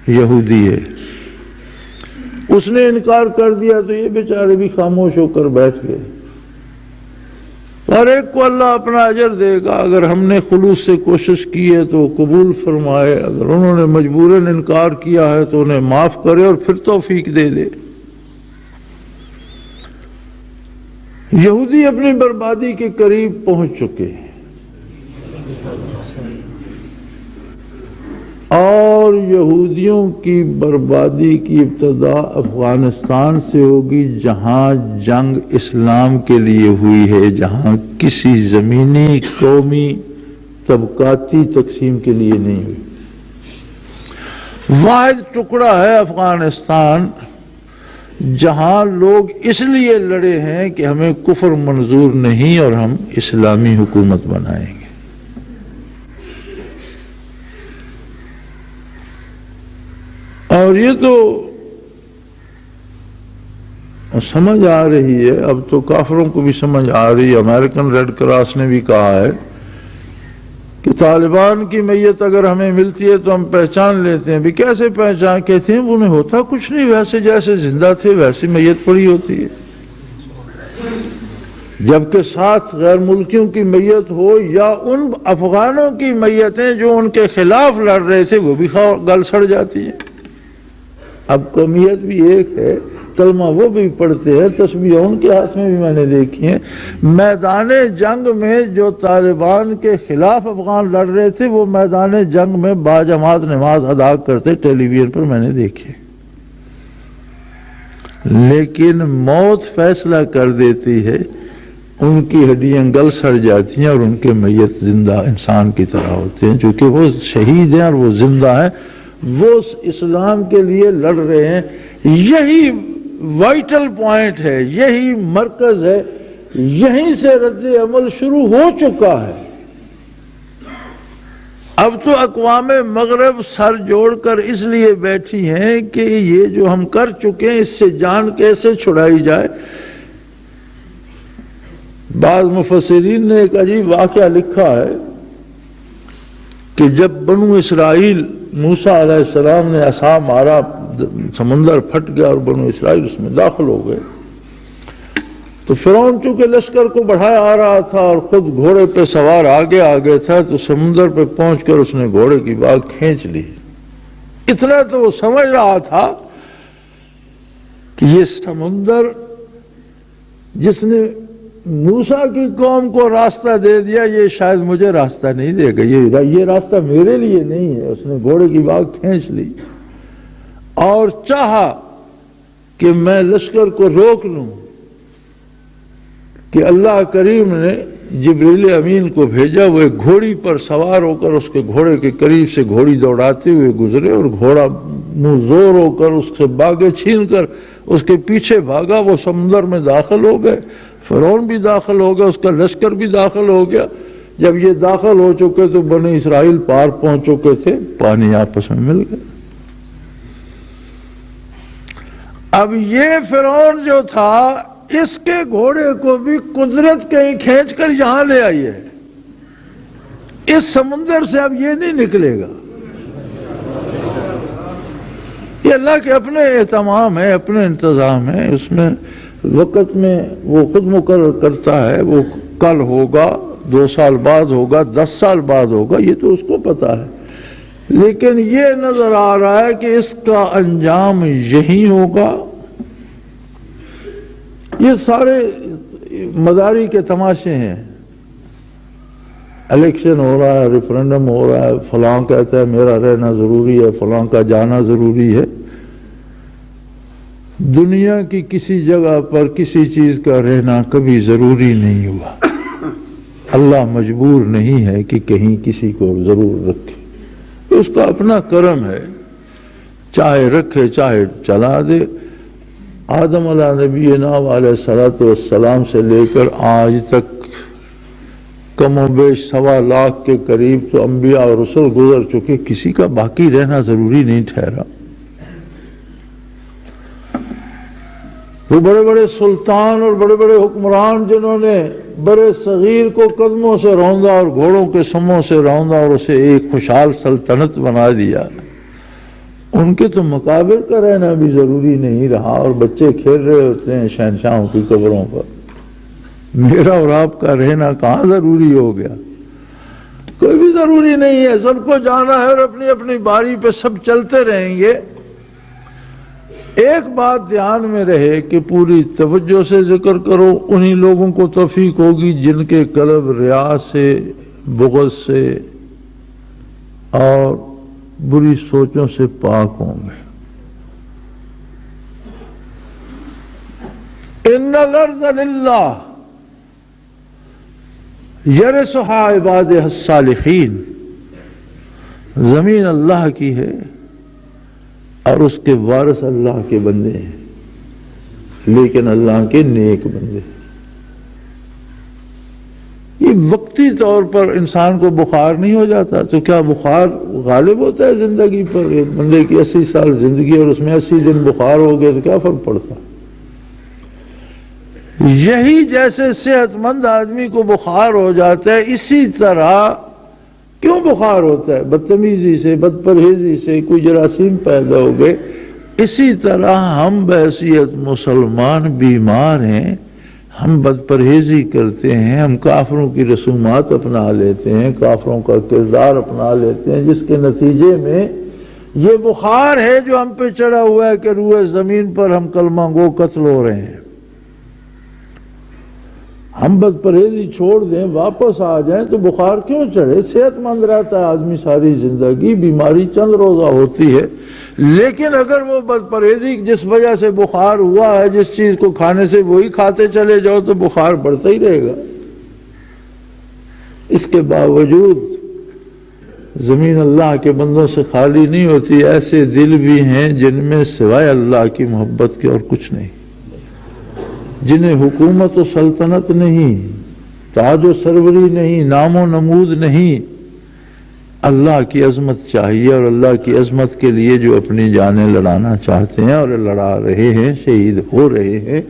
یہودی ہے۔ اس نے انکار کر دیا تو یہ بیچارے بھی خاموش ہو کر بیٹھ گئے۔ اور ایک کو اللہ اپنا اجر دے گا، اگر ہم نے خلوص سے کوشش کی ہے تو قبول فرمائے، اگر انہوں نے مجبوراً انکار کیا ہے تو انہیں معاف کرے اور پھر توفیق دے دے۔ یہودی اپنی بربادی کے قریب پہنچ چکے ہیں، اور یہودیوں کی بربادی کی ابتدا افغانستان سے ہوگی، جہاں جنگ اسلام کے لیے ہوئی ہے، جہاں کسی زمینی قومی طبقاتی تقسیم کے لیے نہیں ہوئی۔ واحد ٹکڑا ہے افغانستان جہاں لوگ اس لیے لڑے ہیں کہ ہمیں کفر منظور نہیں اور ہم اسلامی حکومت بنائیں گے۔ اور یہ تو سمجھ آ رہی ہے، اب تو کافروں کو بھی سمجھ آ رہی ہے۔ امریکن ریڈ کراس نے بھی کہا ہے کہ طالبان کی میت اگر ہمیں ملتی ہے تو ہم پہچان لیتے ہیں۔ بھی کیسے پہچان؟ کہتے ہیں انہیں ہوتا کچھ نہیں، ویسے جیسے زندہ تھے ویسی میت پڑی ہوتی ہے، جبکہ ساتھ غیر ملکیوں کی میت ہو یا ان افغانوں کی میتیں جو ان کے خلاف لڑ رہے تھے وہ بھی گل سڑ جاتی ہیں۔ اب قومیت بھی ایک ہے، کلمہ وہ بھی پڑھتے ہیں، تسبیح ان کے ہاتھ میں بھی میں نے دیکھی ہیں۔ میدان جنگ میں جو طالبان کے خلاف افغان لڑ رہے تھے وہ میدان جنگ میں باجماعت نماز ادا کرتے ٹیلی ویژن پر میں نے دیکھے، لیکن موت فیصلہ کر دیتی ہے، ان کی ہڈیاں گل سڑ جاتی ہیں اور ان کے میت زندہ انسان کی طرح ہوتے ہیں، چونکہ وہ شہید ہیں اور وہ زندہ ہیں، وہ اسلام کے لیے لڑ رہے ہیں۔ یہی وائٹل پوائنٹ ہے، یہی مرکز ہے، یہیں سے رد عمل شروع ہو چکا ہے۔ اب تو اقوام مغرب سر جوڑ کر اس لیے بیٹھی ہیں کہ یہ جو ہم کر چکے ہیں اس سے جان کیسے چھڑائی جائے۔ بعض مفسرین نے ایک عجیب واقعہ لکھا ہے کہ جب بنو اسرائیل موسیٰ علیہ السلام نے عصا مارا، سمندر پھٹ گیا اور بنو اسرائیل اس میں داخل ہو گئے، تو فرعون چونکہ لشکر کو بڑھایا آ رہا تھا اور خود گھوڑے پہ سوار آگے تھا، تو سمندر پہ پہنچ کر اس نے گھوڑے کی باگ کھینچ لی۔ اتنا تو وہ سمجھ رہا تھا کہ یہ سمندر جس نے موسیٰ کی قوم کو راستہ دے دیا، یہ شاید مجھے راستہ نہیں دے گا، یہ راستہ میرے لیے نہیں ہے۔ اس نے گھوڑے کی باگ کھینچ لی اور چاہا کہ میں لشکر کو روک لوں، کہ اللہ کریم نے جبریل امین کو بھیجا، وہ ایک گھوڑی پر سوار ہو کر اس کے گھوڑے کے قریب سے گھوڑی دوڑاتے ہوئے گزرے اور گھوڑا منہ زور ہو کر اس سے باگیں چھین کر اس کے پیچھے بھاگا۔ وہ سمندر میں داخل ہو گئے، فرعون بھی داخل ہو گیا، اس کا لشکر بھی داخل ہو گیا۔ جب یہ داخل ہو چکے تو بنی اسرائیل پار پہنچ چکے تھے، پانی آپس میں مل گئے۔ اب یہ فرعون جو تھا، اس کے گھوڑے کو بھی قدرت کہیں کھینچ کر یہاں لے آئی ہے، اس سمندر سے اب یہ نہیں نکلے گا۔ یہ اللہ کے اپنے اہتمام ہے، اپنے انتظام ہے، اس میں وقت میں وہ خود مقرر کرتا ہے، وہ کل ہوگا، 2 سال بعد ہوگا، 10 سال بعد ہوگا، یہ تو اس کو پتا ہے، لیکن یہ نظر آ رہا ہے کہ اس کا انجام یہی ہوگا۔ یہ سارے مداری کے تماشے ہیں، الیکشن ہو رہا ہے، ریفرنڈم ہو رہا ہے، فلاں کہتا ہے میرا رہنا ضروری ہے، فلاں کا جانا ضروری ہے۔ دنیا کی کسی جگہ پر کسی چیز کا رہنا کبھی ضروری نہیں ہوا، اللہ مجبور نہیں ہے کہ کہیں کسی کو ضرور رکھے، اس کا اپنا کرم ہے، چاہے رکھے چاہے چلا دے۔ آدم علیہ نبینا علیہ الصلوۃ والسلام سے لے کر آج تک کم و بیش 1.25 لاکھ کے قریب تو انبیاء اور رسل گزر چکے، کسی کا باقی رہنا ضروری نہیں ٹھہرا۔ وہ بڑے بڑے سلطان اور بڑے بڑے حکمران جنہوں نے بڑے صغیر کو قدموں سے روندا اور گھوڑوں کے سموں سے روندا اور اسے ایک خوشحال سلطنت بنا دیا، ان کے تو مقابر کا رہنا بھی ضروری نہیں رہا، اور بچے کھیل رہے ہوتے ہیں شہنشاہوں کی قبروں پر۔ میرا اور آپ کا رہنا کہاں ضروری ہو گیا؟ کوئی بھی ضروری نہیں ہے، سب کو جانا ہے اور اپنی اپنی باری پہ سب چلتے رہیں گے۔ ایک بات دھیان میں رہے کہ پوری توجہ سے ذکر کرو، انہی لوگوں کو توفیق ہوگی جن کے قلب ریا سے، بغض سے اور بری سوچوں سے پاک ہوں گے۔ ان الارض للہ یرثها عبادہ الصالحین، زمین اللہ کی ہے اور اس کے وارث اللہ کے بندے ہیں، لیکن اللہ کے نیک بندے۔ یہ وقتی طور پر انسان کو بخار نہیں ہو جاتا تو کیا بخار غالب ہوتا ہے زندگی پر؟ ایک بندے کی 80 سال زندگی اور اس میں 80 دن بخار ہو گئے تو کیا فرق پڑتا؟ یہی جیسے صحت مند آدمی کو بخار ہو جاتا ہے، اسی طرح کیوں بخار ہوتا ہے؟ بدتمیزی سے، بد پرہیزی سے کوئی جراثیم پیدا ہو گئے۔ اسی طرح ہم بحیثیت مسلمان بیمار ہیں، ہم بد پرہیزی کرتے ہیں، ہم کافروں کی رسومات اپنا لیتے ہیں، کافروں کا کردار اپنا لیتے ہیں، جس کے نتیجے میں یہ بخار ہے جو ہم پہ چڑھا ہوا ہے کہ روئے زمین پر ہم کلمہ گو قتل ہو رہے ہیں۔ ہم بد پرہیزی چھوڑ دیں، واپس آ جائیں تو بخار کیوں چڑھے؟ صحت مند رہتا ہے آدمی ساری زندگی، بیماری چند روزہ ہوتی ہے، لیکن اگر وہ بد پرہیزی جس وجہ سے بخار ہوا ہے، جس چیز کو کھانے سے وہی کھاتے چلے جاؤ تو بخار بڑھتا ہی رہے گا۔ اس کے باوجود زمین اللہ کے بندوں سے خالی نہیں ہوتی، ایسے دل بھی ہیں جن میں سوائے اللہ کی محبت کے اور کچھ نہیں، جنہیں حکومت و سلطنت نہیں، تاج و سروری نہیں، نام و نمود نہیں، اللہ کی عظمت چاہیے، اور اللہ کی عظمت کے لیے جو اپنی جانیں لڑانا چاہتے ہیں اور لڑا رہے ہیں، شہید ہو رہے ہیں۔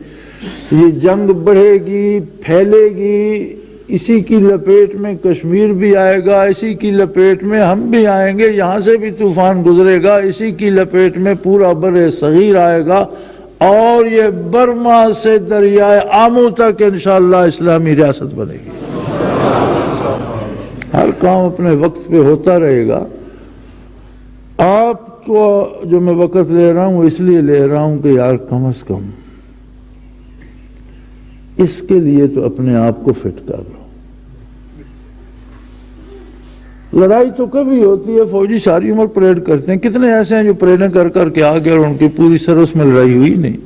یہ جنگ بڑھے گی، پھیلے گی، اسی کی لپیٹ میں کشمیر بھی آئے گا، اسی کی لپیٹ میں ہم بھی آئیں گے، یہاں سے بھی طوفان گزرے گا، اسی کی لپیٹ میں پورا بر صغیر آئے گا، اور یہ برما سے دریائے آمو تک انشاءاللہ اسلامی ریاست بنے گی۔ ہر کام اپنے وقت پہ ہوتا رہے گا۔ آپ کو جو میں وقت لے رہا ہوں اس لیے لے رہا ہوں کہ یار کم از کم اس کے لیے تو اپنے آپ کو فٹ کر لو۔ لڑائی تو کبھی ہوتی ہے، فوجی ساری عمر پریڈ کرتے ہیں، کتنے ایسے ہیں جو پریڈیں کر کر کے آگے اور ان کی پوری سروس میں لڑائی ہوئی نہیں،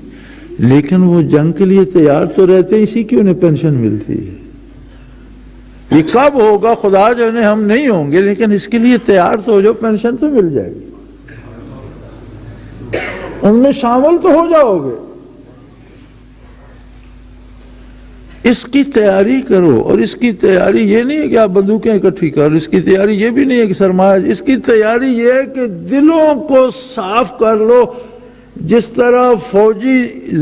لیکن وہ جنگ کے لیے تیار تو رہتے ہیں، اسی کی انہیں پینشن ملتی ہے۔ یہ کب ہوگا خدا جانے، ہم نہیں ہوں گے، لیکن اس کے لیے تیار تو ہو جاؤ، پینشن تو مل جائے گی، ان میں شامل تو ہو جاؤ گے۔ اس کی تیاری کرو، اور اس کی تیاری یہ نہیں ہے کہ آپ بندوقیں اکٹھی کرو، اس کی تیاری یہ بھی نہیں ہے کہ سرمایہ، اس کی تیاری یہ ہے کہ دلوں کو صاف کر لو۔ جس طرح فوجی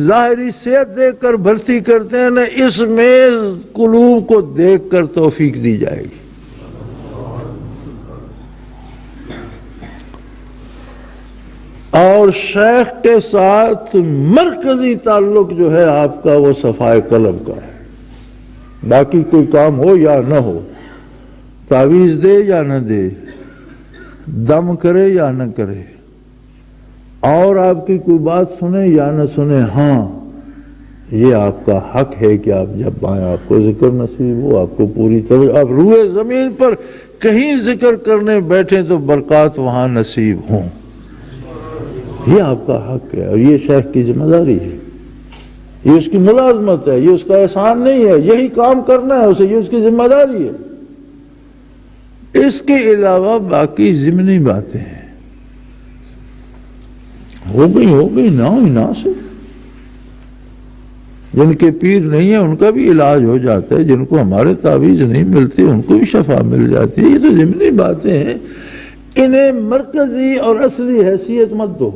ظاہری صحت دیکھ کر بھرتی کرتے ہیں نا، اس میں قلوب کو دیکھ کر توفیق دی جائے گی۔ اور شیخ کے ساتھ مرکزی تعلق جو ہے آپ کا وہ صفائے قلب کا ہے۔ باقی کوئی کام ہو یا نہ ہو، تعویذ دے یا نہ دے، دم کرے یا نہ کرے، اور آپ کی کوئی بات سنے یا نہ سنے، ہاں یہ آپ کا حق ہے کہ آپ جب آئیں آپ کو ذکر نصیب ہو، آپ کو پوری طرح آپ روئے زمین پر کہیں ذکر کرنے بیٹھیں تو برکات وہاں نصیب ہوں، یہ آپ کا حق ہے، اور یہ شیخ کی ذمہ داری ہے، یہ اس کی ملازمت ہے، یہ اس کا احسان نہیں ہے، یہی کام کرنا ہے اسے، یہ اس کی ذمہ داری ہے۔ اس کے علاوہ باقی ضمنی باتیں ہیں، ہو گئی نہ ہوئی نہ سے، جن کے پیر نہیں ہیں ان کا بھی علاج ہو جاتا ہے، جن کو ہمارے تعویذ نہیں ملتی ان کو بھی شفا مل جاتی ہے، یہ تو ضمنی باتیں ہیں، انہیں مرکزی اور اصلی حیثیت مت دو۔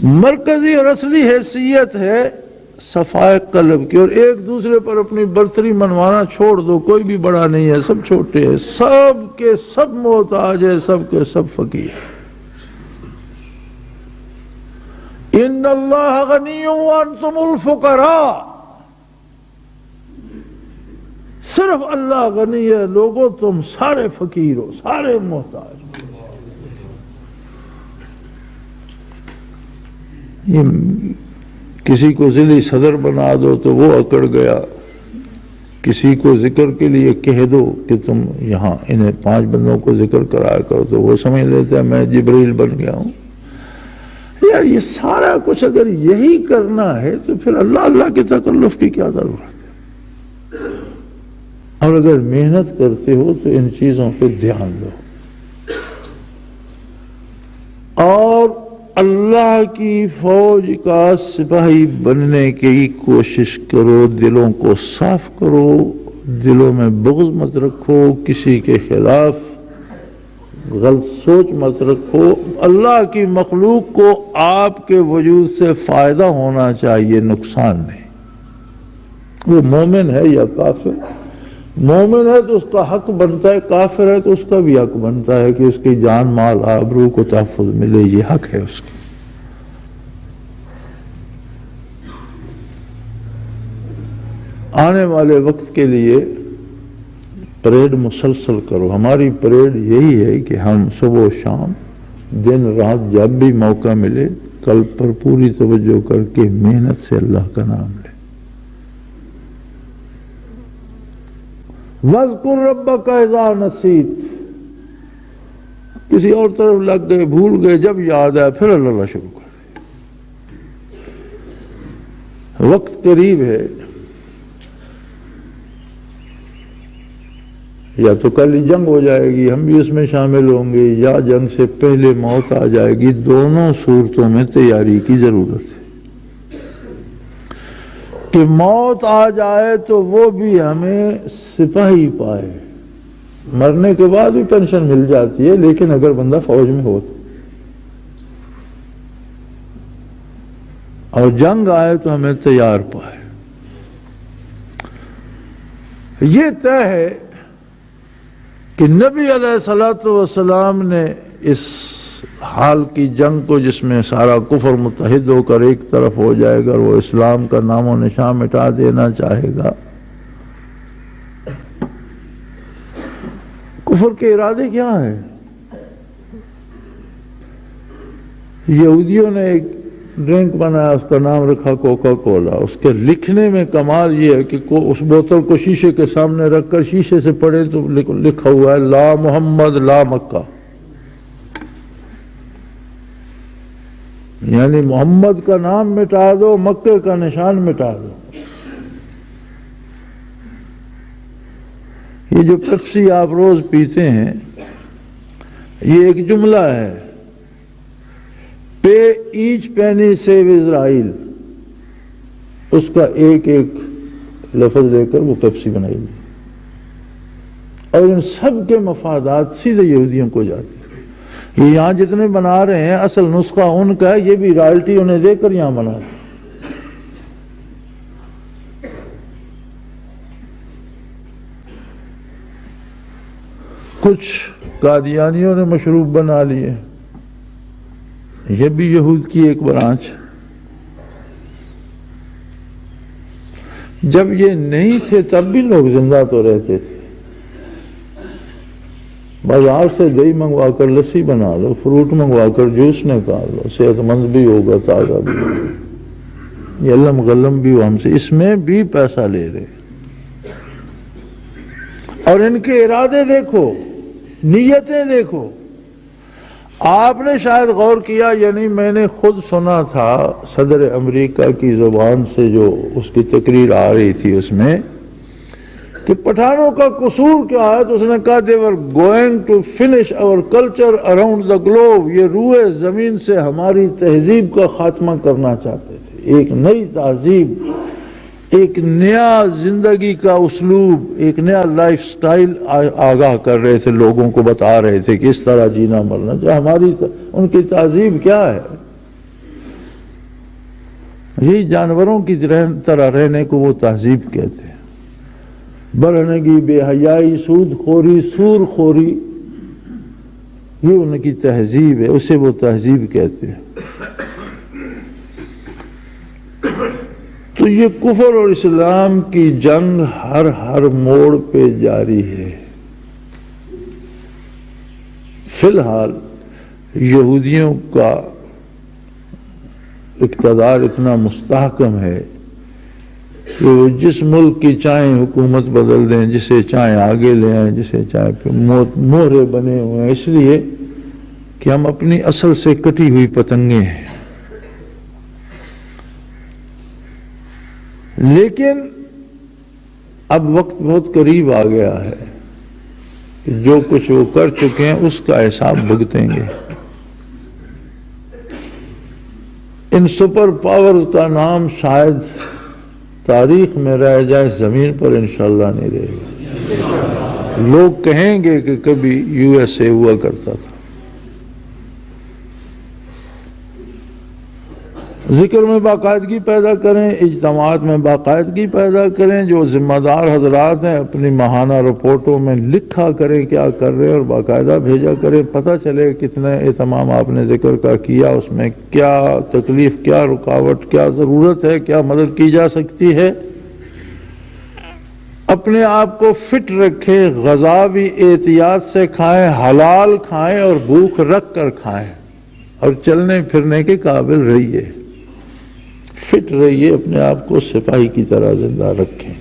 مرکزی اور اصلی حیثیت ہے صفائے قلب کی، اور ایک دوسرے پر اپنی برتری منوانا چھوڑ دو، کوئی بھی بڑا نہیں ہے، سب چھوٹے ہیں، سب کے سب محتاج ہیں، سب کے سب فقیر۔ ان اللہ غنی وانتم الفقراء، صرف اللہ غنی ہے، لوگوں تم سارے فقیر ہو، سارے محتاج۔ کسی کو ضلعی صدر بنا دو تو وہ اکڑ گیا، کسی کو ذکر کے لیے کہہ دو کہ تم یہاں انہیں 5 بندوں کو ذکر کرایا کرو تو وہ سمجھ لیتا ہے میں جبریل بن گیا ہوں۔ یار یہ سارا کچھ اگر یہی کرنا ہے تو پھر اللہ کے تکلف کی کیا ضرورت ہے؟ اور اگر محنت کرتے ہو تو ان چیزوں پہ دھیان دو، اور اللہ کی فوج کا سپاہی بننے کی کوشش کرو، دلوں کو صاف کرو، دلوں میں بغض مت رکھو، کسی کے خلاف غلط سوچ مت رکھو، اللہ کی مخلوق کو آپ کے وجود سے فائدہ ہونا چاہیے، نقصان نہیں۔ وہ مومن ہے یا کافر، مومن ہے تو اس کا حق بنتا ہے، کافر ہے تو اس کا بھی حق بنتا ہے کہ اس کی جان مال آبرو کو تحفظ ملے، یہ حق ہے اس کی۔ آنے والے وقت کے لیے پریڈ مسلسل کرو، ہماری پریڈ یہی ہے کہ ہم صبح و شام دن رات جب بھی موقع ملے قلب پر پوری توجہ کر کے محنت سے اللہ کا نام لیں۔ وَاذْكُرْ رَبَّكَ إِذَا نَسِيتَ، کسی اور طرف لگ گئے، بھول گئے، جب یاد آیا پھر اللہ شروع کر دیا۔ وقت قریب ہے، یا تو کل ہی جنگ ہو جائے گی، ہم بھی اس میں شامل ہوں گے، یا جنگ سے پہلے موت آ جائے گی، دونوں صورتوں میں تیاری کی ضرورت ہے۔ کہ موت آ جائے تو وہ بھی ہمیں سپاہی پائے، مرنے کے بعد بھی پینشن مل جاتی ہے، لیکن اگر بندہ فوج میں ہو تو، اور جنگ آئے تو ہمیں تیار پائے۔ یہ طے ہے کہ نبی علیہ الصلوۃ والسلام نے اس حال کی جنگ کو، جس میں سارا کفر متحد ہو کر ایک طرف ہو جائے گا اور وہ اسلام کا نام و نشان مٹا دینا چاہے گا، کفر کے ارادے کیا ہیں؟ یہودیوں نے ایک ڈرنک بنایا، اس کا نام رکھا کوکا کولا، اس کے لکھنے میں کمال یہ ہے کہ اس بوتل کو شیشے کے سامنے رکھ کر شیشے سے پڑھے تو لکھا ہوا ہے لا محمد لا مکہ، یعنی محمد کا نام مٹا دو، مکے کا نشان مٹا دو۔ یہ جو پیپسی آپ روز پیتے ہیں، یہ ایک جملہ ہے، pay each penny save Israel، اس کا ایک ایک لفظ لے کر وہ پیپسی بنائی گئی، اور ان سب کے مفادات سیدھے یہودیوں کو جاتے ہیں۔ یہ یہاں جتنے بنا رہے ہیں اصل نسخہ ان کا ہے، یہ بھی رائلٹی انہیں دے کر یہاں بنا رہے ہیں۔ کچھ قادیانیوں نے مشروب بنا لیے، یہ بھی یہود کی ایک برانچ۔ جب یہ نہیں تھے تب بھی لوگ زندہ تو رہتے تھے۔ بازار سے دہی منگوا کر لسی بنا لو، فروٹ منگوا کر جوس نکال لو، صحت مند بھی ہوگا، تازہ بھی ہوگا، یہ علم غلم بھی ہو ہم سے، اس میں بھی پیسہ لے رہے۔ اور ان کے ارادے دیکھو، نیتیں دیکھو۔ آپ نے شاید غور کیا، یعنی میں نے خود سنا تھا صدر امریکہ کی زبان سے جو اس کی تقریر آ رہی تھی، اس میں کہ پٹھانوں کا قصور کیا ہے، تو اس نے کہا they were going to finish our culture around the globe، یہ روئے زمین سے ہماری تہذیب کا خاتمہ کرنا چاہتے تھے، ایک نئی تہذیب، ایک نیا زندگی کا اسلوب، ایک نیا لائف سٹائل آگاہ کر رہے تھے، لوگوں کو بتا رہے تھے کہ اس طرح جینا مرنا چاہیے۔ ہماری ان کی تہذیب کیا ہے؟ یہی جانوروں کی طرح رہنے کو وہ تہذیب کہتے ہیں۔ برہنگی، بے حیائی، سود خوری، سور خوری، یہ ان کی تہذیب ہے، اسے وہ تہذیب کہتے ہیں۔ تو یہ کفر اور اسلام کی جنگ ہر موڑ پہ جاری ہے۔ فی الحال یہودیوں کا اقتدار اتنا مستحکم ہے کہ وہ جس ملک کی چاہیں حکومت بدل دیں، جسے چاہیں آگے لے آئیں، جسے چاہیں پھر مہرے بنے ہوئے ہیں، اس لیے کہ ہم اپنی اصل سے کٹی ہوئی پتنگیں ہیں۔ لیکن اب وقت بہت قریب آ گیا ہے کہ جو کچھ وہ کر چکے ہیں اس کا حساب بھگتیں گے۔ ان سپر پاورز کا نام شاید تاریخ میں رہ جائے، زمین پر انشاءاللہ نہیں رہے گا۔ لوگ کہیں گے کہ کبھی یو ایس اے ہوا کرتا تھا۔ ذکر میں باقاعدگی پیدا کریں، اجتماعات میں باقاعدگی پیدا کریں، جو ذمہ دار حضرات ہیں اپنی ماہانہ رپورٹوں میں لکھا کریں کیا کر رہے ہیں اور باقاعدہ بھیجا کریں، پتہ چلے کتنے اہتمام آپ نے ذکر کا کیا، اس میں کیا تکلیف، کیا رکاوٹ، کیا ضرورت ہے، کیا مدد کی جا سکتی ہے۔ اپنے آپ کو فٹ رکھیں، غذا بھی احتیاط سے کھائیں، حلال کھائیں اور بھوک رکھ کر کھائیں، اور چلنے پھرنے کے قابل رہیے، فٹ رہیے، اپنے آپ کو سپاہی کی طرح زندہ رکھیں۔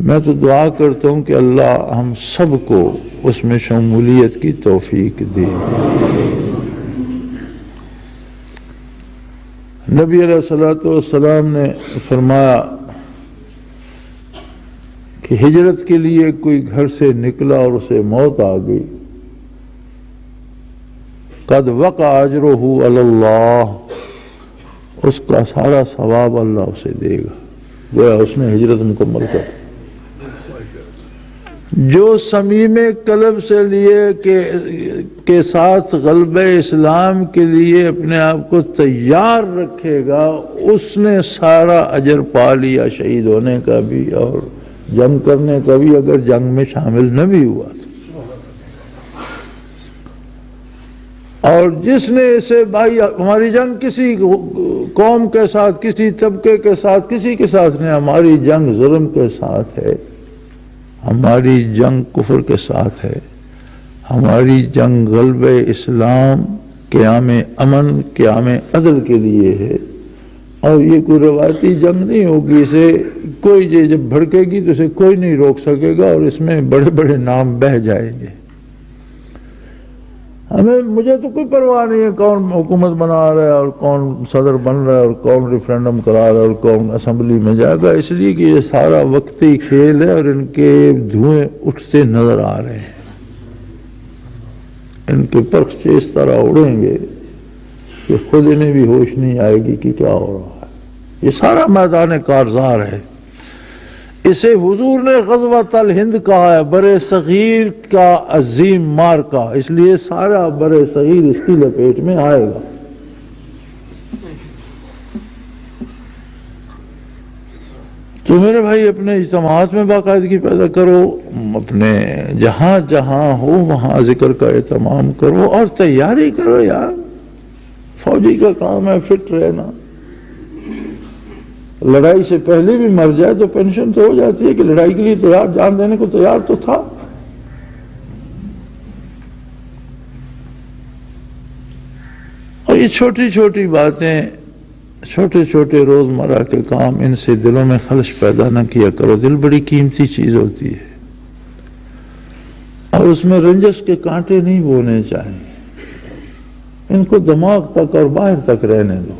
میں تو دعا کرتا ہوں کہ اللہ ہم سب کو اس میں شمولیت کی توفیق دے۔ نبی علیہ الصلوۃ والسلام نے فرمایا کہ ہجرت کے لیے کوئی گھر سے نکلا اور اسے موت آ گئی، قد وقع اجرہ علی اللہ، اس کا سارا ثواب اللہ اسے دے گا، گویا اس نے ہجرت مکمل کر۔ جو صمیم قلب سے لیے کے ساتھ غلبہ اسلام کے لیے اپنے آپ کو تیار رکھے گا، اس نے سارا اجر پا لیا، شہید ہونے کا بھی اور جنگ کرنے کا بھی، اگر جنگ میں شامل نہ بھی ہوا تو۔ اور جس نے اسے بھائی ہماری جنگ کسی قوم کے ساتھ، کسی طبقے کے ساتھ، کسی کے ساتھ نہیں، ہماری جنگ ظلم کے ساتھ ہے، ہماری جنگ کفر کے ساتھ ہے، ہماری جنگ غلبہ اسلام، قیام امن، قیام عدل کے لیے ہے، اور یہ کوئی روایتی جنگ نہیں ہوگی، اسے کوئی جب بھڑکے گی تو اسے کوئی نہیں روک سکے گا، اور اس میں بڑے بڑے نام بہہ جائیں گے۔ مجھے تو کوئی پرواہ نہیں ہے کون حکومت بنا رہا ہے اور کون صدر بن رہا ہے اور کون ریفرینڈم کرا رہا ہے اور کون اسمبلی میں جائے گا، اس لیے کہ یہ سارا وقتی کھیل ہے اور ان کے دھوئیں اٹھتے نظر آ رہے ہیں، ان کے پرخچے اس طرح اڑیں گے کہ خود انہیں بھی ہوش نہیں آئے گی کہ کیا ہو رہا ہے. یہ سارا میدان کارزار ہے. اسے حضور نے غزوۃ الہند کہا ہے، برِ صغیر کا عظیم معرکہ، اس لیے سارا برِ صغیر اس کی لپیٹ میں آئے گا. تو میرے بھائی اپنے اجتماعات میں باقاعدگی پیدا کرو، اپنے جہاں جہاں ہو وہاں ذکر کا اہتمام کرو اور تیاری کرو. یار فوجی کا کام ہے فٹ رہنا. لڑائی سے پہلے بھی مر جائے تو پینشن تو ہو جاتی ہے کہ لڑائی کے لیے تیار، جان دینے کو تیار تو تھا. اور یہ چھوٹی چھوٹی باتیں، چھوٹے چھوٹے روزمرہ کے کام، ان سے دلوں میں خلش پیدا نہ کیا کرو. دل بڑی قیمتی چیز ہوتی ہے اور اس میں رنجش کے کانٹے نہیں بونے چاہیے. ان کو دماغ تک اور باہر تک رہنے دو.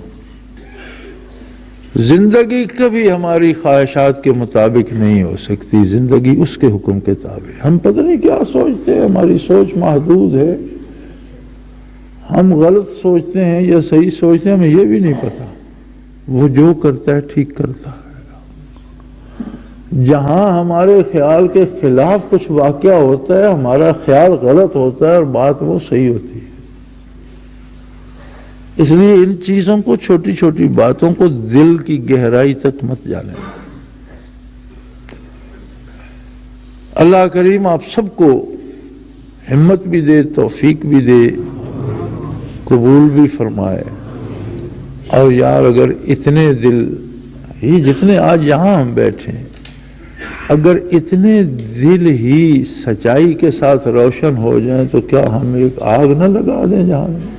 زندگی کبھی ہماری خواہشات کے مطابق نہیں ہو سکتی، زندگی اس کے حکم کے تابع. ہم پتہ نہیں کیا سوچتے ہیں، ہماری سوچ محدود ہے. ہم غلط سوچتے ہیں یا صحیح سوچتے ہیں ہمیں یہ بھی نہیں پتا. وہ جو کرتا ہے ٹھیک کرتا ہے. جہاں ہمارے خیال کے خلاف کچھ واقعہ ہوتا ہے ہمارا خیال غلط ہوتا ہے اور بات وہ صحیح ہوتی ہے. اس لیے ان چیزوں کو، چھوٹی چھوٹی باتوں کو دل کی گہرائی تک مت جانے. اللہ کریم آپ سب کو ہمت بھی دے، توفیق بھی دے، قبول بھی فرمائے. اور یار اگر اتنے دل ہی جتنے آج یہاں ہم بیٹھے ہیں، اگر اتنے دل ہی سچائی کے ساتھ روشن ہو جائیں تو کیا ہم ایک آگ نہ لگا دیں جہاں میں؟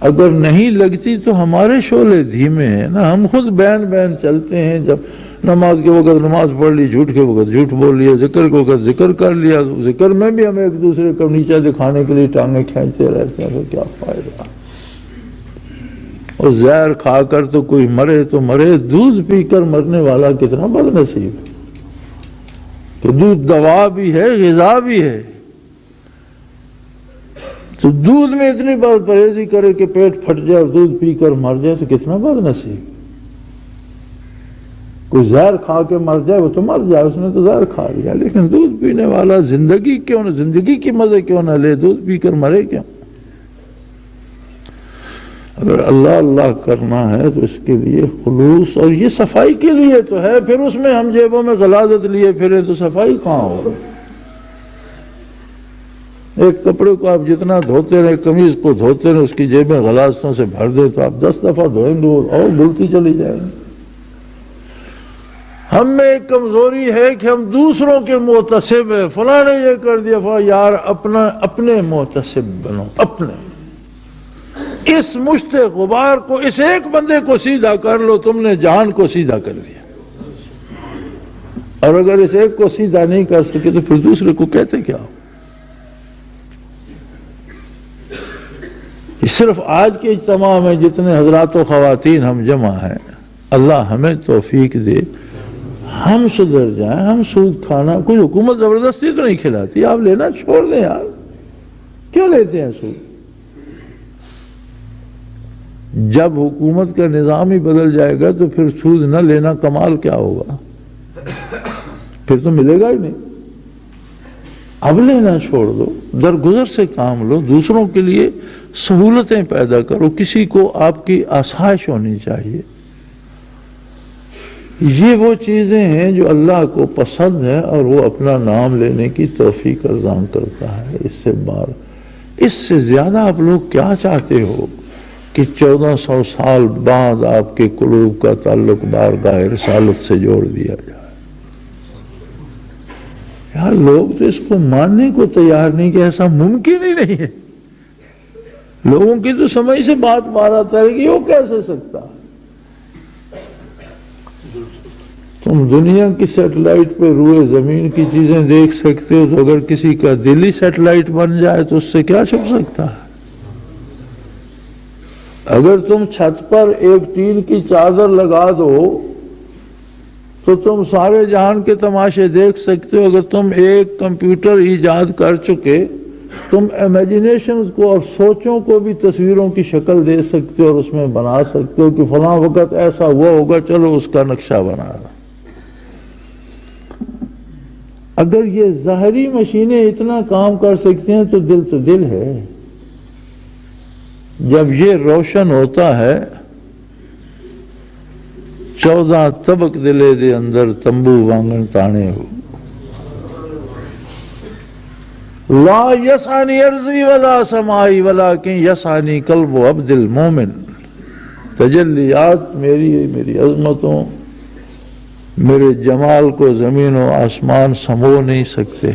اگر نہیں لگتی تو ہمارے شعلے دھیمے ہیں نا. ہم خود بین بین چلتے ہیں. جب نماز کے وقت نماز پڑھ لی، جھوٹ کے وقت جھوٹ بول لیا، ذکر کے وقت ذکر کر لیا. ذکر میں بھی ہم ایک دوسرے کو نیچا دکھانے کے لیے ٹانگیں کھینچتے رہتے ہیں. تو کیا فائدہ؟ اور زہر کھا کر تو کوئی مرے تو مرے، دودھ پی کر مرنے والا کتنا بد نصیب ہے کہ دودھ دوا بھی ہے، غذا بھی ہے. تو دودھ میں اتنی بار پرہیزی کرے کہ پیٹ پھٹ جائے اور دودھ پی کر مر جائے تو کتنا بد نصیب. کوئی زہر کھا کے مر جائے وہ تو مر جائے، اس نے تو زہر کھا لیا. لیکن دودھ پینے والا زندگی کیوں نہ، زندگی کی مزے کیوں نہ لے، دودھ پی کر مرے کیوں؟ اگر اللہ اللہ کرنا ہے تو اس کے لیے خلوص، اور یہ صفائی کے لیے تو ہے. پھر اس میں ہم جیبوں میں غلاظت لیے پھرے تو صفائی کہاں ہو؟ ایک کپڑے کو آپ جتنا دھوتے رہے، قمیض کو دھوتے رہے، اس کی جیبیں غلاظتوں سے بھر دے تو آپ 10 دفعہ دھوئیں گے اور دھلتی چلی جائیں گے. ہم میں ایک کمزوری ہے کہ ہم دوسروں کے محتسب ہیں. فلاں نے یہ کر دیا، یار اپنے محتسب بنو. اپنے اس مشت غبار کو، اس ایک بندے کو سیدھا کر لو، تم نے جہان کو سیدھا کر دیا. اور اگر اس ایک کو سیدھا نہیں کر سکے تو پھر دوسرے کو کہتے کیا ہو؟ یہ صرف آج کے اجتماع میں جتنے حضرات و خواتین ہم جمع ہیں، اللہ ہمیں توفیق دے ہم سدھر جائیں. ہم سود کھانا، کوئی حکومت زبردستی تو نہیں کھلاتی، آپ لینا چھوڑ دیں. یار کیوں لیتے ہیں سود؟ جب حکومت کا نظام ہی بدل جائے گا تو پھر سود نہ لینا کمال کیا ہوگا؟ پھر تو ملے گا ہی نہیں. اب لینا چھوڑ دو، درگزر سے کام لو، دوسروں کے لیے سہولتیں پیدا کرو. کسی کو آپ کی آسائش ہونی چاہیے. یہ وہ چیزیں ہیں جو اللہ کو پسند ہے اور وہ اپنا نام لینے کی توفیق ارزاں کرتا ہے. اس سے زیادہ آپ لوگ کیا چاہتے ہو کہ 1400 سال بعد آپ کے قلوب کا تعلق بارگاہ رسالت سے جوڑ دیا جائے؟ یار لوگ تو اس کو ماننے کو تیار نہیں کہ ایسا ممکن ہی نہیں ہے. لوگوں کی تو سمجھ سے بات باہر آتا ہے کہ وہ کیسے سکتا. تم دنیا کی سیٹلائٹ پہ روئے زمین کی چیزیں دیکھ سکتے ہو، تو اگر کسی کا دل ہی سیٹلائٹ بن جائے تو اس سے کیا چھپ سکتا ہے؟ اگر تم چھت پر ایک ٹین کی چادر لگا دو تو تم سارے جہان کے تماشے دیکھ سکتے ہو. اگر تم ایک کمپیوٹر ایجاد کر چکے تم امیجنیشنز کو اور سوچوں کو بھی تصویروں کی شکل دے سکتے ہو اور اس میں بنا سکتے ہو کہ فلاں وقت ایسا ہوا ہوگا، چلو اس کا نقشہ بنا رہا۔ اگر یہ ظاہری مشینیں اتنا کام کر سکتی ہیں تو دل ہے۔ جب یہ روشن ہوتا ہے 14 طبق دلے دے اندر تمبو وانگن تانے ہو، لا یسانی ارضی ولا سمائی ولیکن یسانی قلب عبد المومن۔ تجلیات میری عظمتوں، میرے جمال کو زمین و آسمان سمو نہیں سکتے،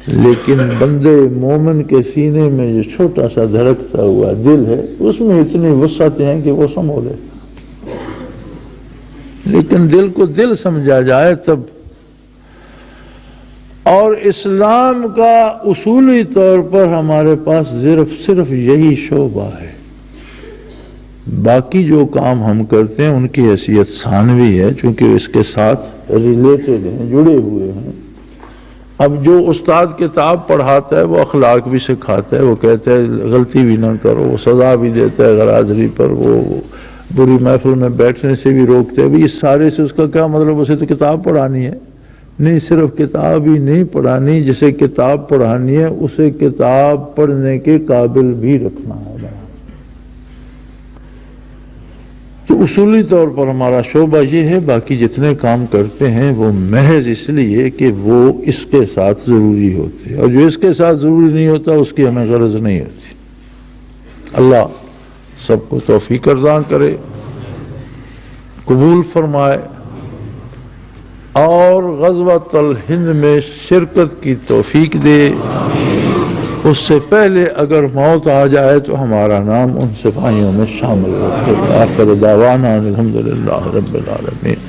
لیکن بندے مومن کے سینے میں جو چھوٹا سا دھڑکتا ہوا دل ہے، اس میں اتنی وسعتیں ہیں کہ وہ سمو لے۔ لیکن دل کو دل سمجھا جائے تب۔ اور اسلام کا اصولی طور پر ہمارے پاس صرف یہی شعبہ ہے۔ باقی جو کام ہم کرتے ہیں ان کی حیثیت ثانوی ہے، چونکہ اس کے ساتھ ریلیٹڈ ہیں، جڑے ہوئے ہیں۔ اب جو استاد کتاب پڑھاتا ہے وہ اخلاق بھی سکھاتا ہے، وہ کہتا ہے غلطی بھی نہ کرو، وہ سزا بھی دیتا ہے غرازری پر، وہ بری محفل میں بیٹھنے سے بھی روکتے ہیں۔ اس سارے سے اس کا کیا مطلب؟ اسے تو کتاب پڑھانی ہے؟ نہیں، صرف کتاب ہی نہیں پڑھانی، جسے کتاب پڑھانی ہے اسے کتاب پڑھنے کے قابل بھی رکھنا ہے۔ تو اصولی طور پر ہمارا شعبہ یہ ہے، باقی جتنے کام کرتے ہیں وہ محض اس لیے کہ وہ اس کے ساتھ ضروری ہوتے ہیں، اور جو اس کے ساتھ ضروری نہیں ہوتا اس کی ہمیں غرض نہیں ہوتی۔ اللہ سب کو توفیق عطا کرے، قبول فرمائے، اور غزوۃ الہند میں شرکت کی توفیق دے۔ اس سے پہلے اگر موت آ جائے تو ہمارا نام ان سپاہیوں میں شامل ہو۔ آخر دعوانا الحمدللہ رب العالمین۔